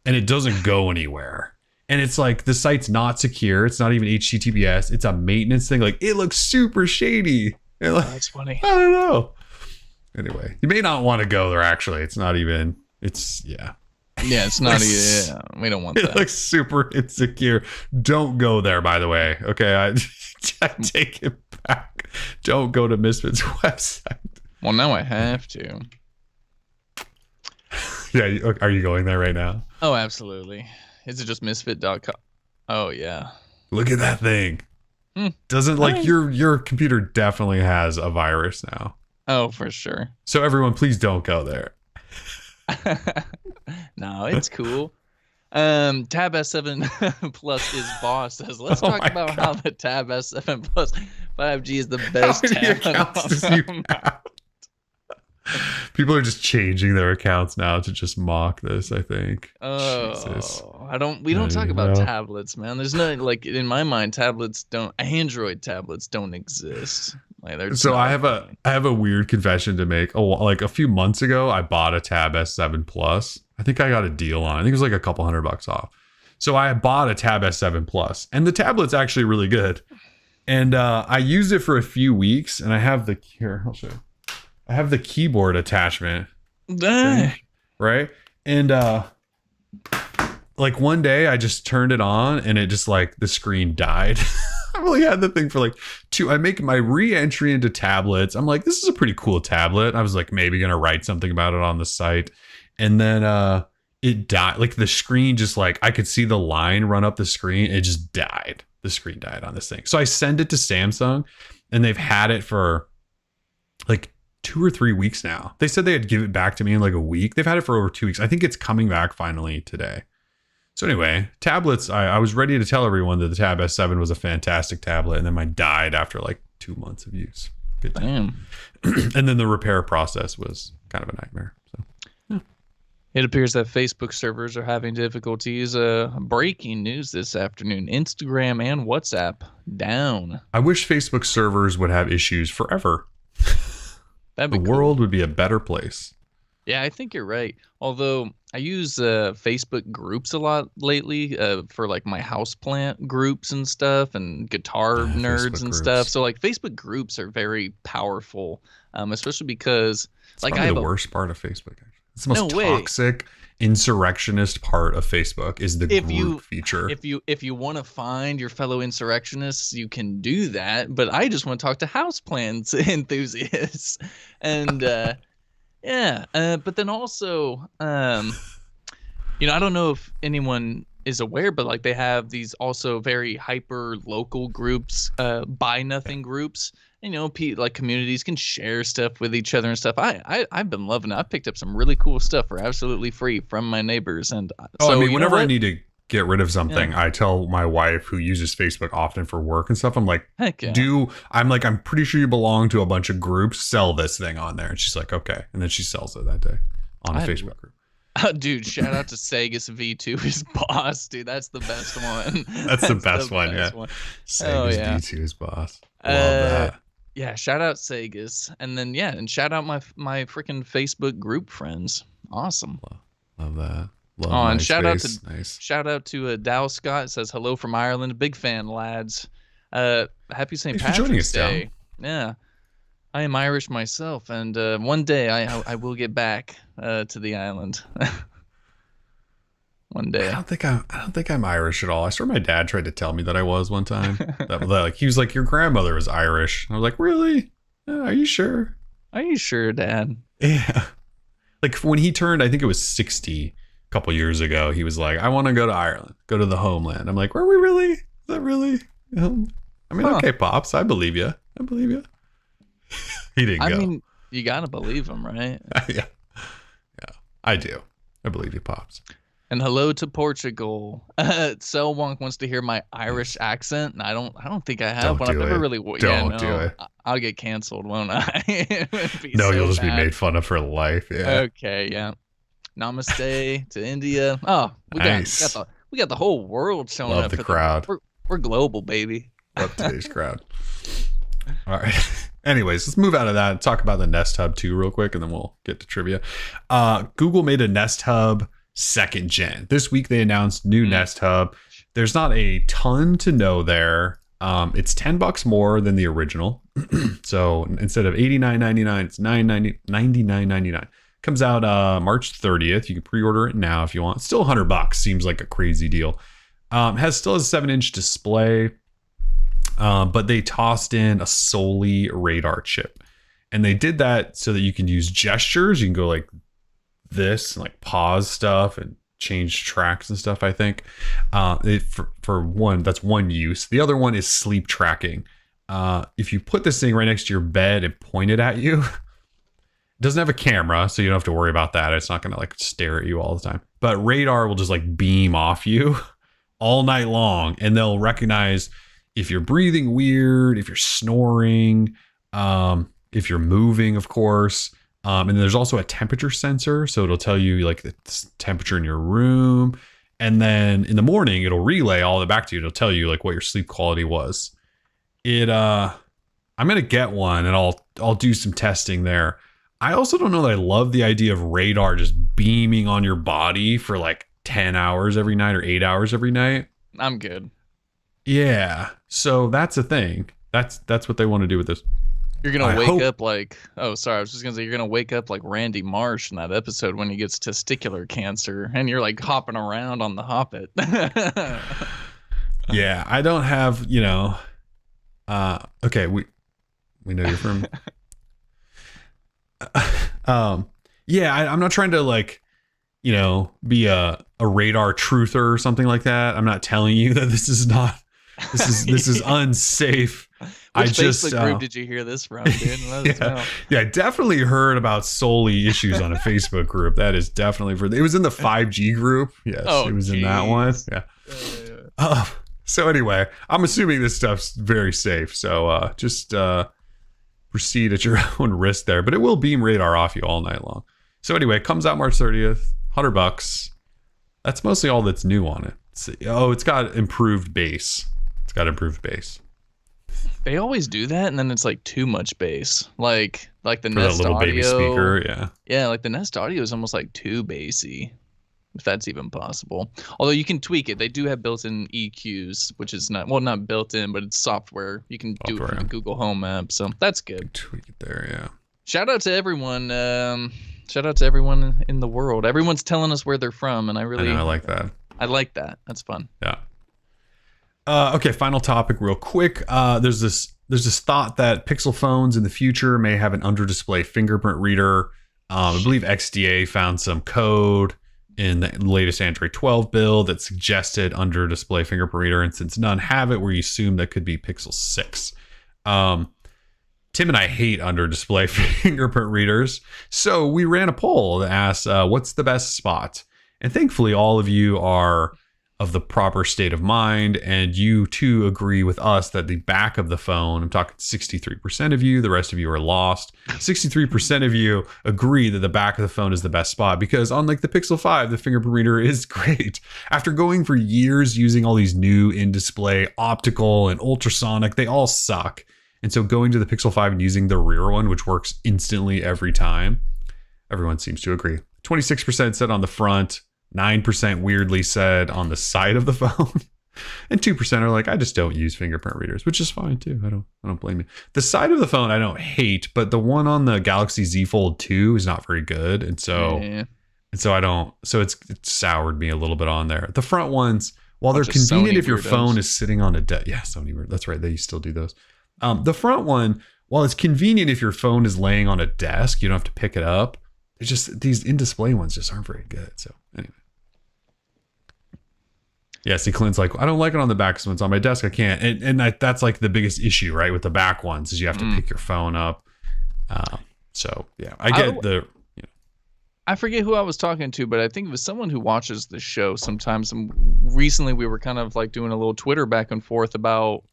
and it doesn't go anywhere. And it's like the site's not secure. It's not even HTTPS. It's a maintenance thing. Like it looks super shady. Like,
that's funny.
I don't know. Anyway, you may not want to go there. Actually, it's not even. It's yeah.
Yeah, it's not. Yeah, we don't want that.
It looks super insecure. Don't go there. By the way, okay, I take it back. Don't go to Misfit's website.
Well, now I have to.
Yeah, are you going there right now?
Oh, absolutely. Is it just misfit.com? Oh yeah.
Look at that thing. Doesn't like your computer definitely has a virus now.
Oh, for sure.
So everyone, please don't go there.
No, it's cool. Tab S7 Plus is boss says, let's talk about how the Tab S7 Plus 5G is the best tab.
People are just changing their accounts now to just mock this, I think.
Oh,
Jesus.
We don't talk about tablets, man. There's no, like, in my mind, Android tablets don't exist. Like, there's
So
no
I
way.
have a weird confession to make. Oh, like a few months ago, I bought a Tab S7 Plus. I think I got a deal on it. I think it was like a couple $100 off. So I bought a Tab S7 Plus, and the tablet's actually really good. And I used it for a few weeks, and I have the here. I'll show you. I have the keyboard attachment thing, right? And like one day I just turned it on, and it just like the screen died. I've only had the thing for like I make my re-entry into tablets. I'm like, this is a pretty cool tablet. I was like, maybe gonna write something about it on the site, and then it died. Like the screen just like I could see the line run up the screen. It just died. The screen died on this thing. So I send it to Samsung, and they've had it for like 2 or 3 weeks now. They said they'd give it back to me in like a week. They've had it for over 2 weeks. I think it's coming back finally today. So anyway, tablets, I was ready to tell everyone that the Tab S7 was a fantastic tablet, and then mine died after like 2 months of use. Good time. And then the repair process was kind of a nightmare. So yeah.
It appears that Facebook servers are having difficulties. Breaking news this afternoon. Instagram and WhatsApp down.
I wish Facebook servers would have issues forever.
That'd be
the
cool.
world would be a better place.
Yeah, I think you're right. Although I use Facebook groups a lot lately for like my houseplant groups and stuff, and guitar nerds and stuff. So like Facebook groups are very powerful, especially because
it's
like
probably the worst part of Facebook. It's the most toxic, insurrectionist part of Facebook is the group feature.
If you want to find your fellow insurrectionists, you can do that. But I just want to talk to houseplants enthusiasts, and yeah. But then also, you know, I don't know if anyone is aware, but like they have these also very hyper local groups, buy nothing groups. You know, like communities can share stuff with each other and stuff. I've been loving it. I've picked up some really cool stuff for absolutely free from my neighbors. And
so, I mean, whenever I need to get rid of something, I tell my wife, who uses Facebook often for work and stuff, I'm like, I'm pretty sure you belong to a bunch of groups. Sell this thing on there. And she's like, okay. And then she sells it that day on a Facebook group.
Dude, shout out to Segas V2, his boss, dude. That's the best one.
That's the best one, yeah. Segas V2, his boss. Love that.
Yeah, shout out Segas. And then, and shout out my freaking Facebook group friends. Awesome.
Love that.
And shout out to Dow Scott. It says hello from Ireland. Big fan, lads. Happy St. Patrick's Day. Yeah. I am Irish myself, and one day I will get back to the island. One day.
I don't think I'm Irish at all. I swear my dad tried to tell me that I was one time. Like he was like, your grandmother was Irish. I was like, really? Are you sure?
Are you sure, Dad?
Yeah. Like when he turned, I think it was 60 a couple years ago, he was like, I want to go to Ireland, go to the homeland. I'm like, were we really? Is that really? I mean, okay, Pops, I believe you. He didn't go.
I mean, you gotta believe him, right?
Yeah, I do. I believe you, Pops.
And hello to Portugal. So Wonk wants to hear my Irish accent, and I don't think I have one. I've never really.
Don't do it.
I'll get canceled, won't I?
No, you'll just be made fun of for life. Yeah.
Okay. Yeah. Namaste to India. Oh, we got the whole world showing up.
Love the crowd.
We're global, baby.
Love today's crowd. All right. Anyways, let's move out of that and talk about the Nest Hub 2 real quick, and then we'll get to trivia. Google made a Nest Hub 2nd gen. This week they announced new Nest Hub. There's not a ton to know there. It's $10 more than the original. So instead of $89.99, it's $99.99. Comes out March 30th. You can pre-order it now if you want. It's still $100. Seems like a crazy deal. Still has a 7-inch display. But they tossed in a solely radar chip, and they did that so that you can use gestures. You can go like this and like pause stuff and change tracks and stuff. I think for one, that's one use. The other one is sleep tracking. If you put this thing right next to your bed and point it at you, it doesn't have a camera, so you don't have to worry about that. It's not going to like stare at you all the time. But radar will just like beam off you all night long, and they'll recognize if you're breathing weird, if you're snoring, if you're moving, of course. And there's also a temperature sensor. So it'll tell you like the temperature in your room. And then in the morning, it'll relay all that back to you. It'll tell you like what your sleep quality was. I I'm gonna get one, and I'll do some testing there. I also don't know that I love the idea of radar just beaming on your body for like 10 hours every night or 8 hours every night.
I'm good.
Yeah. So that's a thing. That's what they want to do with this.
You're going to wake up like, oh, sorry. I was just going to say, you're going to wake up like Randy Marsh in that episode when he gets testicular cancer and you're like hopping around on the Hoppit.
Yeah. I don't have, okay. We know you're from, yeah, I'm not trying to like, be a radar truther or something like that. I'm not telling you that this is unsafe.
Which Facebook group did you hear this from, dude?
Yeah, I definitely heard about solely issues on a Facebook group. That is definitely it was in the 5G group. Yes, it was in that one. Yeah. So anyway, I'm assuming this stuff's very safe. So just proceed at your own risk there. But it will beam radar off you all night long. So anyway, it comes out March 30th, $100. That's mostly all that's new on it. It's got improved bass.
They always do that, and then it's like too much bass. Like the Nest
little
Audio.
Baby speaker, yeah.
Yeah, like the Nest Audio is almost like too bassy, if that's even possible. Although you can tweak it. They do have built-in EQs, which is not built-in, but it's software. You can do it from the Google Home app, so that's good.
Tweak it there, yeah.
Shout out to everyone. Shout out to everyone in the world. Everyone's telling us where they're from, and I
like that.
I like that. That's fun.
Yeah. Okay, final topic real quick. There's this thought that Pixel phones in the future may have an under-display fingerprint reader. I believe XDA found some code in the latest Android 12 build that suggested under-display fingerprint reader, and since none have it, we assume that could be Pixel 6. Tim and I hate under-display fingerprint readers, so we ran a poll that asked, what's the best spot? And thankfully, all of you are of the proper state of mind, and you too agree with us that the back of the phone, I'm talking 63% of you, the rest of you are lost. 63% of you agree that the back of the phone is the best spot, because on like the Pixel 5, the fingerprint reader is great. After going for years using all these new in-display optical and ultrasonic, they all suck. And so going to the Pixel 5 and using the rear one, which works instantly every time, everyone seems to agree. 26% said on the front, 9% weirdly said on the side of the phone, and 2% are like, I just don't use fingerprint readers, which is fine too. I don't blame you. The side of the phone I don't hate, but the one on the Galaxy Z Fold 2 is not very good, and so it's soured me a little bit on there. The front ones, while they're convenient if your phone is sitting on a desk, yeah, Sony weird. That's right, they still do those. The front one, while it's convenient if your phone is laying on a desk, you don't have to pick it up. It's just these in-display ones just aren't very good. So anyway. Yeah, see, Clint's like, I don't like it on the back, so when it's on my desk, I can't. And that's like the biggest issue, right, with the back ones, is you have to pick your phone up. So, yeah, I get
I forget who I was talking to, but I think it was someone who watches the show sometimes. And recently we were kind of like doing a little Twitter back and forth about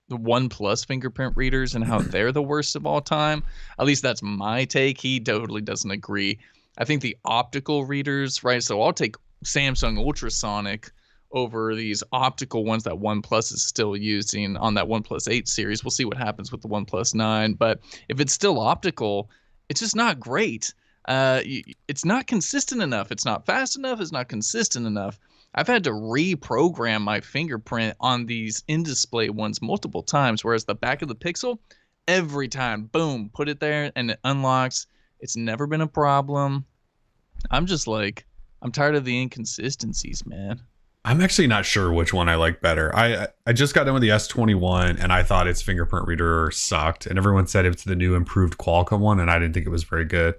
the OnePlus fingerprint readers and how they're the worst of all time. At least that's my take. He totally doesn't agree. I think the optical readers, right? So I'll take Samsung ultrasonic over these optical ones that OnePlus is still using on that OnePlus 8 series. We'll see what happens with the OnePlus 9. But if it's still optical, it's just not great. It's not consistent enough. It's not fast enough. It's not consistent enough. I've had to reprogram my fingerprint on these in-display ones multiple times, whereas the back of the Pixel, every time, boom, put it there and it unlocks. It's never been a problem. I'm just like, I'm tired of the inconsistencies, man.
I'm actually not sure which one I like better. I just got done with the S21 and I thought its fingerprint reader sucked, and everyone said it's the new improved Qualcomm one, and I didn't think it was very good.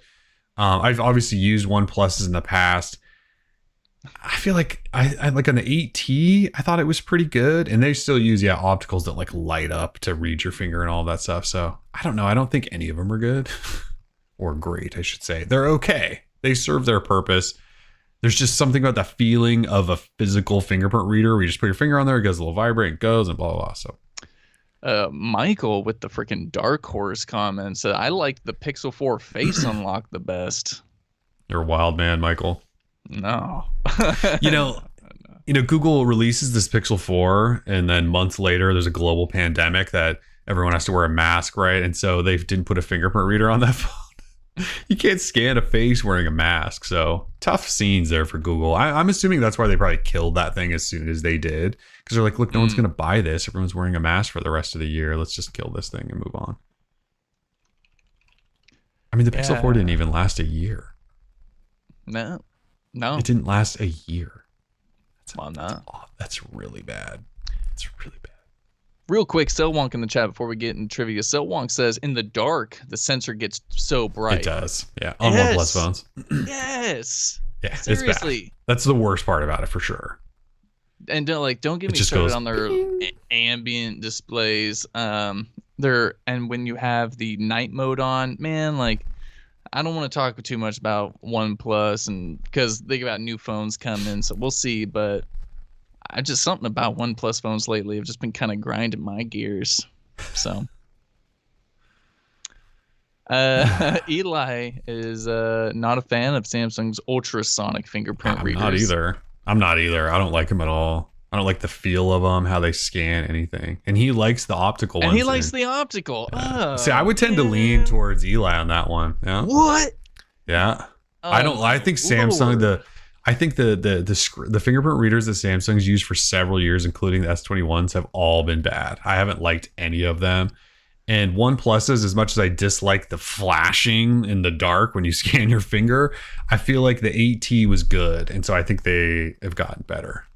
I've obviously used OnePluses in the past. I feel like I like on the 8T, I thought it was pretty good, and they still use opticals that like light up to read your finger and all that stuff. So I don't know. I don't think any of them are good or great, I should say. They're okay. They serve their purpose. There's just something about the feeling of a physical fingerprint reader where you just put your finger on there, it goes a little vibrate, it goes, and blah, blah, blah. So
Michael with the freaking Dark Horse comment said, I like the Pixel 4 face unlock the best.
You're a wild man, Michael.
No.
You know, Google releases this Pixel 4, and then months later, there's a global pandemic that everyone has to wear a mask, right? And so they didn't put a fingerprint reader on that phone. You can't scan a face wearing a mask. So tough scenes there for Google. I'm assuming that's why they probably killed that thing as soon as they did. Because they're like, look, no one's going to buy this. Everyone's wearing a mask for the rest of the year. Let's just kill this thing and move on. I mean, the Pixel 4 didn't even last a year.
No.
It didn't last a year.
That's
really bad. It's really bad.
Real quick, Selwonk in the chat before we get into trivia. Selwonk says, in the dark, the sensor gets so bright.
It does. Yeah. On OnePlus phones.
Yes.
Yeah.
Seriously.
It's bad. That's the worst part about it for sure.
And don't get me started on their ambient displays. And when you have the night mode on, man, like, I don't want to talk too much about OnePlus, and because they got new phones coming, so we'll see. But something about OnePlus phones lately have just been kind of grinding my gears. So, Eli is not a fan of Samsung's ultrasonic fingerprint readers.
I'm not either. I don't like them at all. I don't like the feel of them, how they scan anything. And he likes the optical ones.
And he likes the optical.
See, I would tend to lean towards Eli on that one. Yeah.
What?
Yeah. I think Samsung, I think the fingerprint readers that Samsung's used for several years, including the S21s, have all been bad. I haven't liked any of them. And OnePlus's, as much as I dislike the flashing in the dark when you scan your finger, I feel like the 8T was good. And so I think they have gotten better.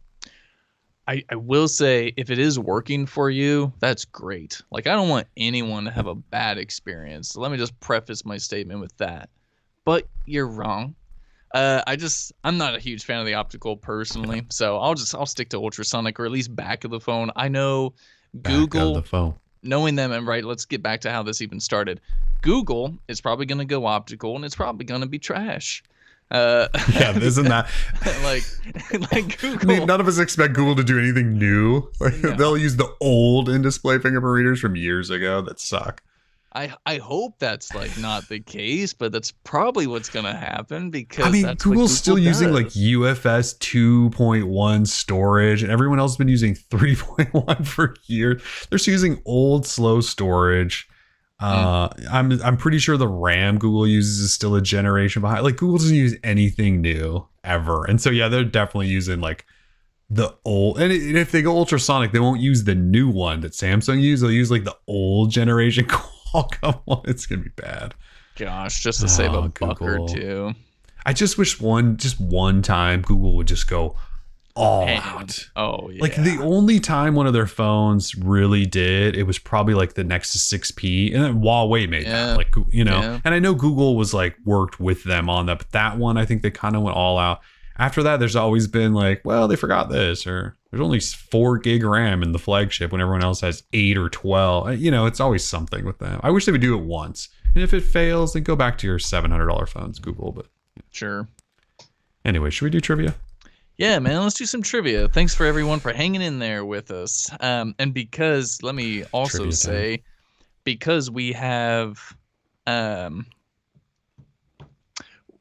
I will say, if it is working for you, that's great. Like, I don't want anyone to have a bad experience. So let me just preface my statement with that. But you're wrong. I'm not a huge fan of the optical personally, so I'll stick to ultrasonic, or at least back of the phone. I know Google,
back of the phone.
Knowing them, and right, let's get back to how this even started. Google is probably going to go optical, and it's probably going to be trash.
Yeah, isn't that
like Google?
I mean, none of us expect Google to do anything new.
No.
They'll use the old in-display fingerprint readers from years ago that suck.
I hope that's like not the case, but that's probably what's gonna happen, because
I mean,
that's
Google's
what
still
Google
using
does.
like UFS 2.1 storage, and everyone else has been using 3.1 for years. They're still using old, slow storage. I'm pretty sure the RAM Google uses is still a generation behind. Like, Google doesn't use anything new ever, and so yeah, they're definitely using like the old. And if they go ultrasonic, they won't use the new one that Samsung used. They'll use like the old generation. Oh, come on, it's gonna be bad.
Gosh, just to save a buck or two.
I just wish one time Google would just go all out.
Oh yeah.
Like, the only time one of their phones really did, it was probably like the Nexus 6P, and then Huawei made that. Like, you know, and I know Google was like worked with them on that, but that one I think they kind of went all out. After that, there's always been like, well, they forgot this, or there's only 4 gig RAM in the flagship when everyone else has 8 or 12. You know, it's always something with them. I wish they would do it once. And if it fails, then go back to your $700 phones, Google. But
sure.
Anyway, should we do trivia?
Yeah, man, let's do some trivia. Thanks for everyone for hanging in there with us. And because, let me also
Trivia
say, because we have...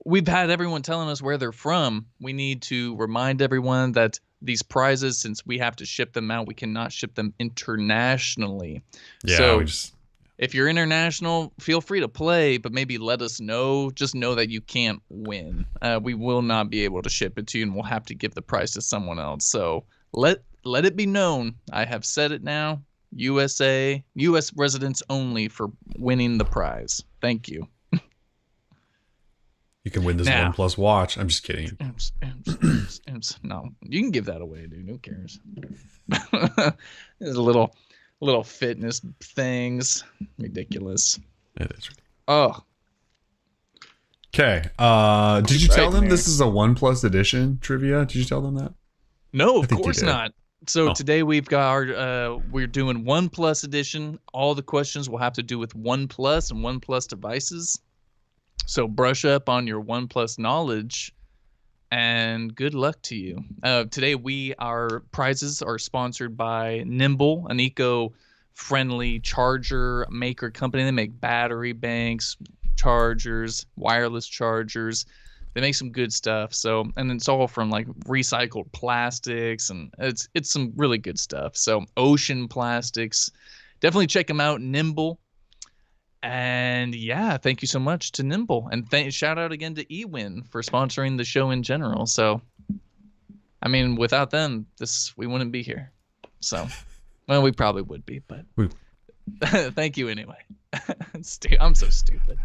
we've had everyone telling us where they're from. We need to remind everyone that these prizes, since we have to ship them out, we cannot ship them internationally.
Yeah,
so if you're international, feel free to play, but maybe let us know. Just know that you can't win. We will not be able to ship it to you, and we'll have to give the prize to someone else. So let it be known. I have said it now. U.S. residents only for winning the prize. Thank you.
You can win this OnePlus Watch. I'm just kidding.
No, you can give that away, dude. Who cares? There's a little fitness things. Ridiculous.
It is.
Oh.
Okay. Did you tell them this is a OnePlus edition trivia? Did you tell them that?
No, of course not. So today we've got our we're doing OnePlus edition. All the questions will have to do with OnePlus and OnePlus devices. So brush up on your OnePlus knowledge, and good luck to you. Today our prizes are sponsored by Nimble, an eco-friendly charger maker company. They make battery banks, chargers, wireless chargers. They make some good stuff. So, and it's all from like recycled plastics, and it's some really good stuff. So Ocean Plastics definitely check them out. Nimble. And yeah, thank you so much to Nimble. And shout out again to eWin for sponsoring the show in general. So, I mean, without them, we wouldn't be here. So, well, we probably would be, but thank you anyway. I'm so stupid.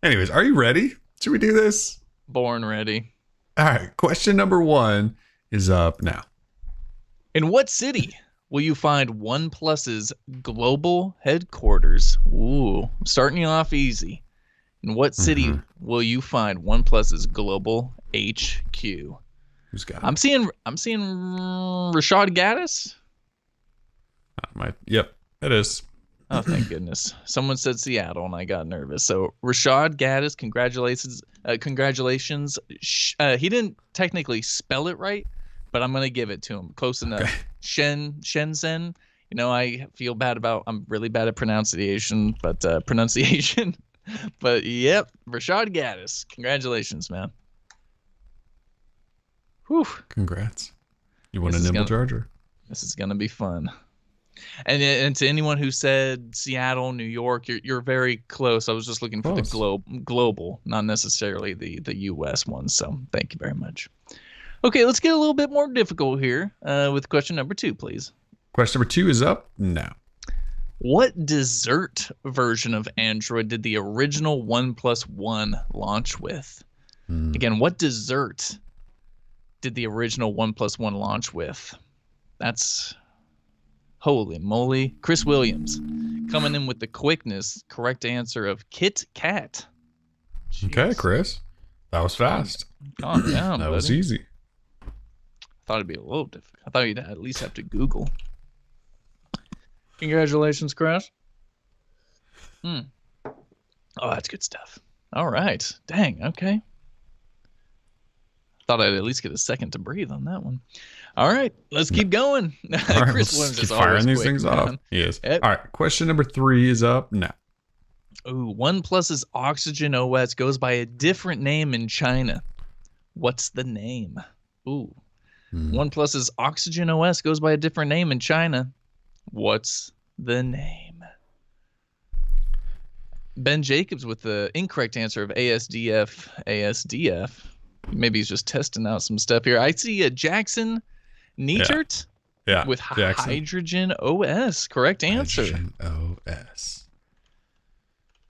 Anyways, are you ready? Should we do this?
Born ready.
All right. Question number 1 is up now.
In what city will you find OnePlus's global headquarters? Ooh, I'm starting you off easy. In what city will you find OnePlus's global HQ?
Who's got it?
I'm seeing Rashad Gaddis.
Yep, it is.
Oh, thank goodness. Someone said Seattle, and I got nervous. So Rashad Gaddis, congratulations. Congratulations. He didn't technically spell it right, but I'm going to give it to him. Close enough. Okay. Shenzhen. You know, I'm really bad at pronunciation. But yep, Rashad Gaddis. Congratulations, man. Whew.
Congrats. You won a Nimble charger.
This is going to be fun. And to anyone who said Seattle, New York, you're very close. I was just looking for the global, not necessarily the U.S. one. So thank you very much. Okay, let's get a little bit more difficult here with question number 2, please.
Question number 2 is up now.
What dessert version of Android did the original OnePlus One launch with? Again, what dessert did the original OnePlus One launch with? That's... Holy moly. Chris Williams coming in with the quickness. Correct answer of Kit Kat. Jeez.
Okay, Chris. That was fast.
Calm down,
That was easy.
I thought it'd be a little difficult. I thought you'd at least have to Google. Congratulations, Chris. Oh, that's good stuff. All right. Dang, okay. Thought I'd at least get a second to breathe on that one. All right, let's keep going.
All right,
Chris Williams
keep
is
firing these
quick,
things
man.
off. Yes.
Yep.
All right, question number 3 is up now.
Ooh, OnePlus's Oxygen OS goes by a different name in China. What's the name? Ooh. OnePlus's Oxygen OS goes by a different name in China. What's the name? Ben Jacobs with the incorrect answer of ASDF. Maybe he's just testing out some stuff here. I see a Jackson Nietert with
Jackson.
Hydrogen OS. Correct answer.
Hydrogen OS.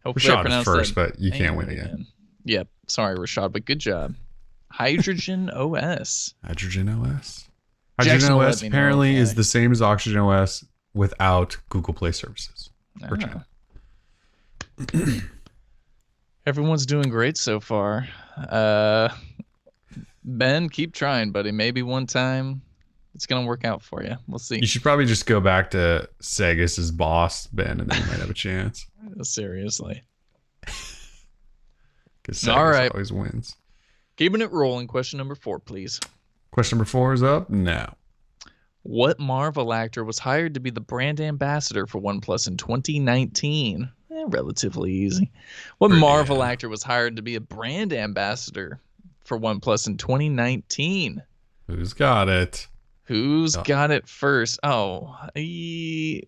Hopefully
Rashad is first, but you can't win again.
Yep. Sorry, Rashad, but good job. Hydrogen OS.
Hydrogen OS.
Jackson
Hydrogen OS apparently is the same as Oxygen OS without Google Play services for China.
Everyone's doing great so far. Ben, keep trying, buddy. Maybe one time it's going to work out for you. We'll see.
You should probably just go back to Segas's boss, Ben, and then you might have a chance.
Seriously.
Because Segas always wins.
Keeping it rolling. Question number 4, please.
Question number 4 is up now.
What Marvel actor was hired to be the brand ambassador for OnePlus in 2019? Relatively easy. What Marvel actor was hired to be a brand ambassador for OnePlus in 2019?
Who's got it?
Who's got it first? Oh, I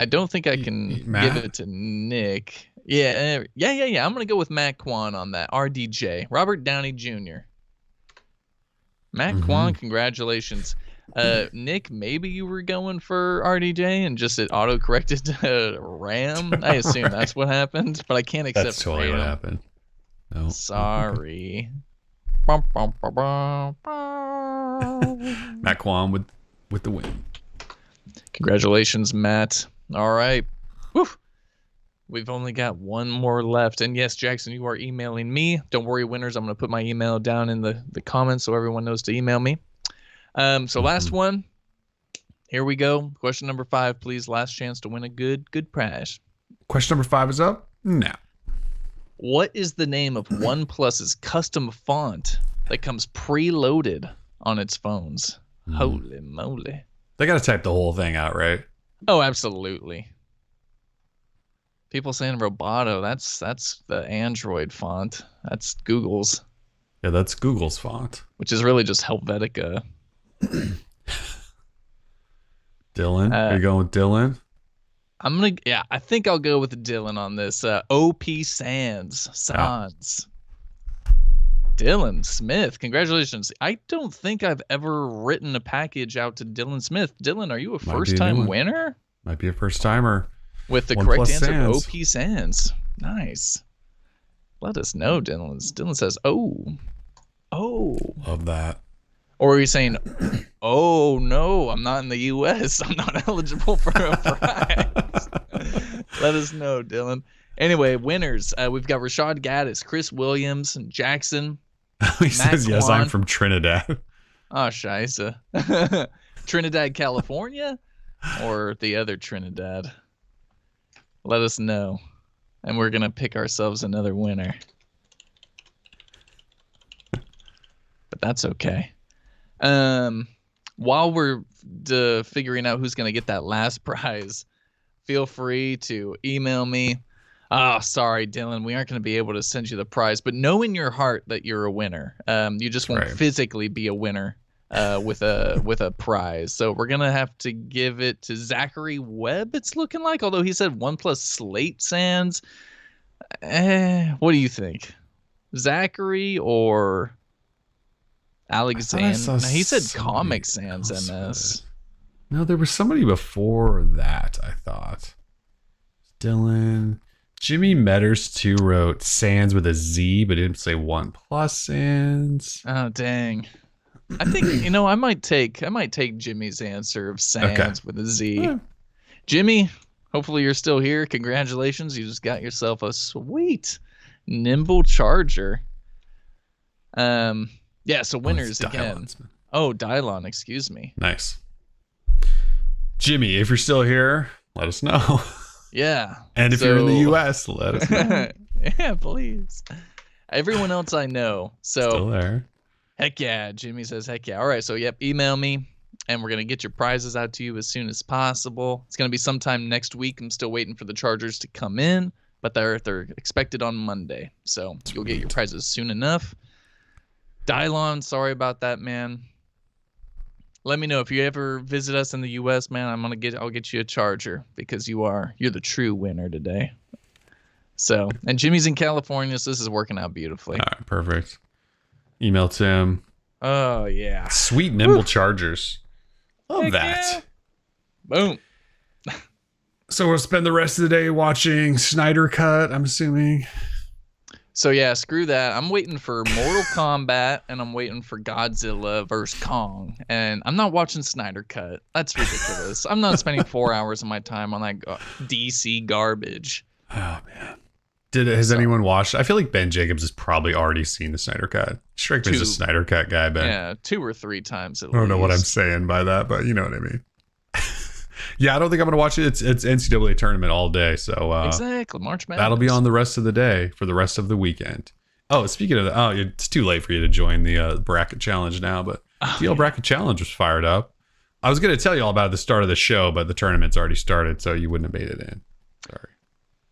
don't think I can give it to Nick. Yeah. I'm going to go with Matt Kwan on that. RDJ. Robert Downey Jr. Matt Kwan, congratulations. Nick, maybe you were going for RDJ and just it auto-corrected to RAM. I assume that's what happened, but I can't accept
That's totally
RAM.
what happened. No.
Sorry.
Matt Kwan with the win.
Congratulations, Matt. All right. Whew. We've only got one more left. And yes, Jackson, you are emailing me. Don't worry, winners. I'm going to put my email down in the comments so everyone knows to email me. So last one. Here we go. Question number 5, please. Last chance to win a good prize.
Question number 5 is up now.
What is the name of OnePlus's custom font that comes preloaded on its phones? Holy moly.
They got to type the whole thing out, right?
Oh, absolutely. People saying Roboto, that's the Android font. That's Google's.
Yeah, that's Google's font.
Which is really just Helvetica.
Dylan, are you going with Dylan?
I think I'll go with Dylan on this. OP Sans. Dylan Smith, congratulations. I don't think I've ever written a package out to Dylan Smith. Dylan, are you a first-time winner?
Might be a first-timer.
With the correct answer of OP Sans. Nice. Let us know, Dylan. Dylan says, oh.
Love that.
Or are you saying, oh, no, I'm not in the U.S. I'm not eligible for a prize. Let us know, Dylan. Anyway, winners. We've got Rashad Gaddis, Chris Williams, and Jackson.
He says, yes, I'm from Trinidad.
Oh, scheisse. Trinidad, California? Or the other Trinidad? Let us know. And we're going to pick ourselves another winner. But that's okay. While we're figuring out who's going to get that last prize, feel free to email me. Oh, sorry, Dylan, we aren't going to be able to send you the prize, but know in your heart that you're a winner. You just won't physically be a winner with a prize. So we're going to have to give it to Zachary Webb, it's looking like, although he said OnePlus Slate Sans. What do you think? Zachary or Alexander? He said Comic Sans MS.
No, there was somebody before that, I thought. Dylan. Jimmy Metters, too, wrote Sans with a Z, but didn't say OnePlus Sans.
Oh, dang. I think, I might take Jimmy's answer of Sans with a Z. Yeah. Jimmy, hopefully you're still here. Congratulations. You just got yourself a sweet Nimble charger. Yeah, so winners again. Oh, Dylon, excuse me.
Nice. Jimmy, if you're still here, let us know.
Yeah.
And if you're in the U.S., let us know.
Yeah, please. Everyone else I know. So
still there.
Heck yeah. Jimmy says heck yeah. All right. So, yep, email me, and we're going to get your prizes out to you as soon as possible. It's going to be sometime next week. I'm still waiting for the chargers to come in, but they're expected on Monday. So you'll get your prizes soon enough. Dylon, sorry about that, man. Let me know if you ever visit us in the U.S., man. I'll get you a charger because you're the true winner today. So, and Jimmy's in California, so this is working out beautifully.
All right, perfect. Email Tim.
Oh yeah,
sweet Nimble chargers. Love that.
Yeah. Boom.
So we'll spend the rest of the day watching Snyder Cut, I'm assuming.
So yeah, screw that. I'm waiting for Mortal Kombat, and I'm waiting for Godzilla vs. Kong. And I'm not watching Snyder Cut. That's ridiculous. I'm not spending 4 hours of my time on that DC garbage.
Oh, man. Has anyone watched? I feel like Ben Jacobs has probably already seen the Snyder Cut. Strike me as a Snyder Cut guy, Ben.
Yeah, 2 or 3 times at least.
I don't know what I'm saying by that, but you know what I mean. Yeah, I don't think I'm going to watch it. It's NCAA tournament all day. So
exactly, March Madness.
That'll be on the rest of the day for the rest of the weekend. Oh, speaking of that, it's too late for you to join the bracket challenge now, but DL bracket challenge was fired up. I was going to tell you all about it at the start of the show, but the tournament's already started, so you wouldn't have made it in. Sorry.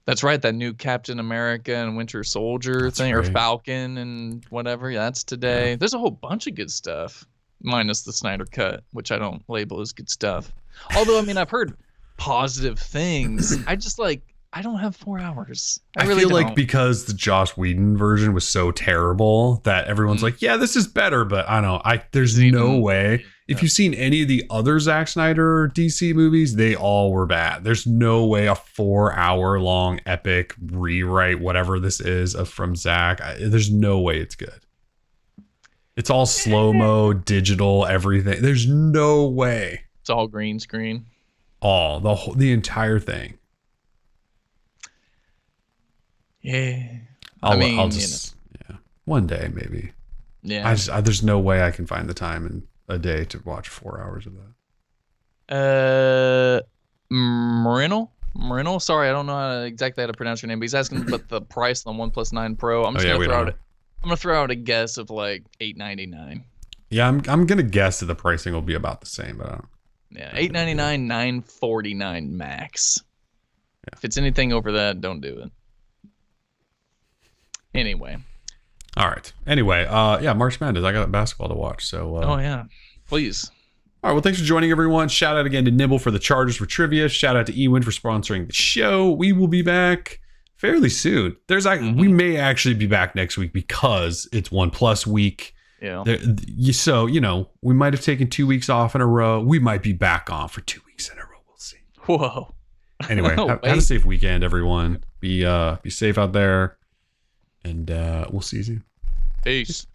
That's right. That new Captain America and Winter Soldier thing, right. Or Falcon and whatever. Yeah, that's today. Yeah. There's a whole bunch of good stuff, minus the Snyder Cut, which I don't label as good stuff. Although, I mean, I've heard positive things. I don't have 4 hours. I really
feel
don't.
Like because the Joss Whedon version was so terrible that everyone's like, yeah, this is better. But I don't know. There's no way. If you've seen any of the other Zack Snyder DC movies, they all were bad. There's no way a 4 hour long epic rewrite, whatever this is from Zack. There's no way it's good. It's all slow-mo, digital, everything. There's no way.
It's all green screen.
The entire thing.
Yeah.
I'll just one day maybe.
Yeah.
There's no way I can find the time in a day to watch 4 hours of that.
Marino. Sorry, I don't know exactly how to pronounce your name, but he's asking about the price on the OnePlus 9 Pro. I'm gonna throw out a guess of like $899.
Yeah, I'm gonna guess that the pricing will be about the same, but I don't.
Yeah, $899, $949 max. Yeah. If it's anything over that, don't do it. Anyway.
All right. Anyway, March Madness. I got basketball to watch, so.
Oh yeah, please.
All right, well, thanks for joining, everyone. Shout out again to Nimble for the chargers for trivia. Shout out to Ewin for sponsoring the show. We will be back fairly soon. We may actually be back next week because it's OnePlus week.
Yeah.
So, we might have taken 2 weeks off in a row. We might be back on for 2 weeks in a row. We'll see.
Whoa.
Anyway, have a safe weekend, everyone. Be safe out there, and we'll see you soon.
Peace.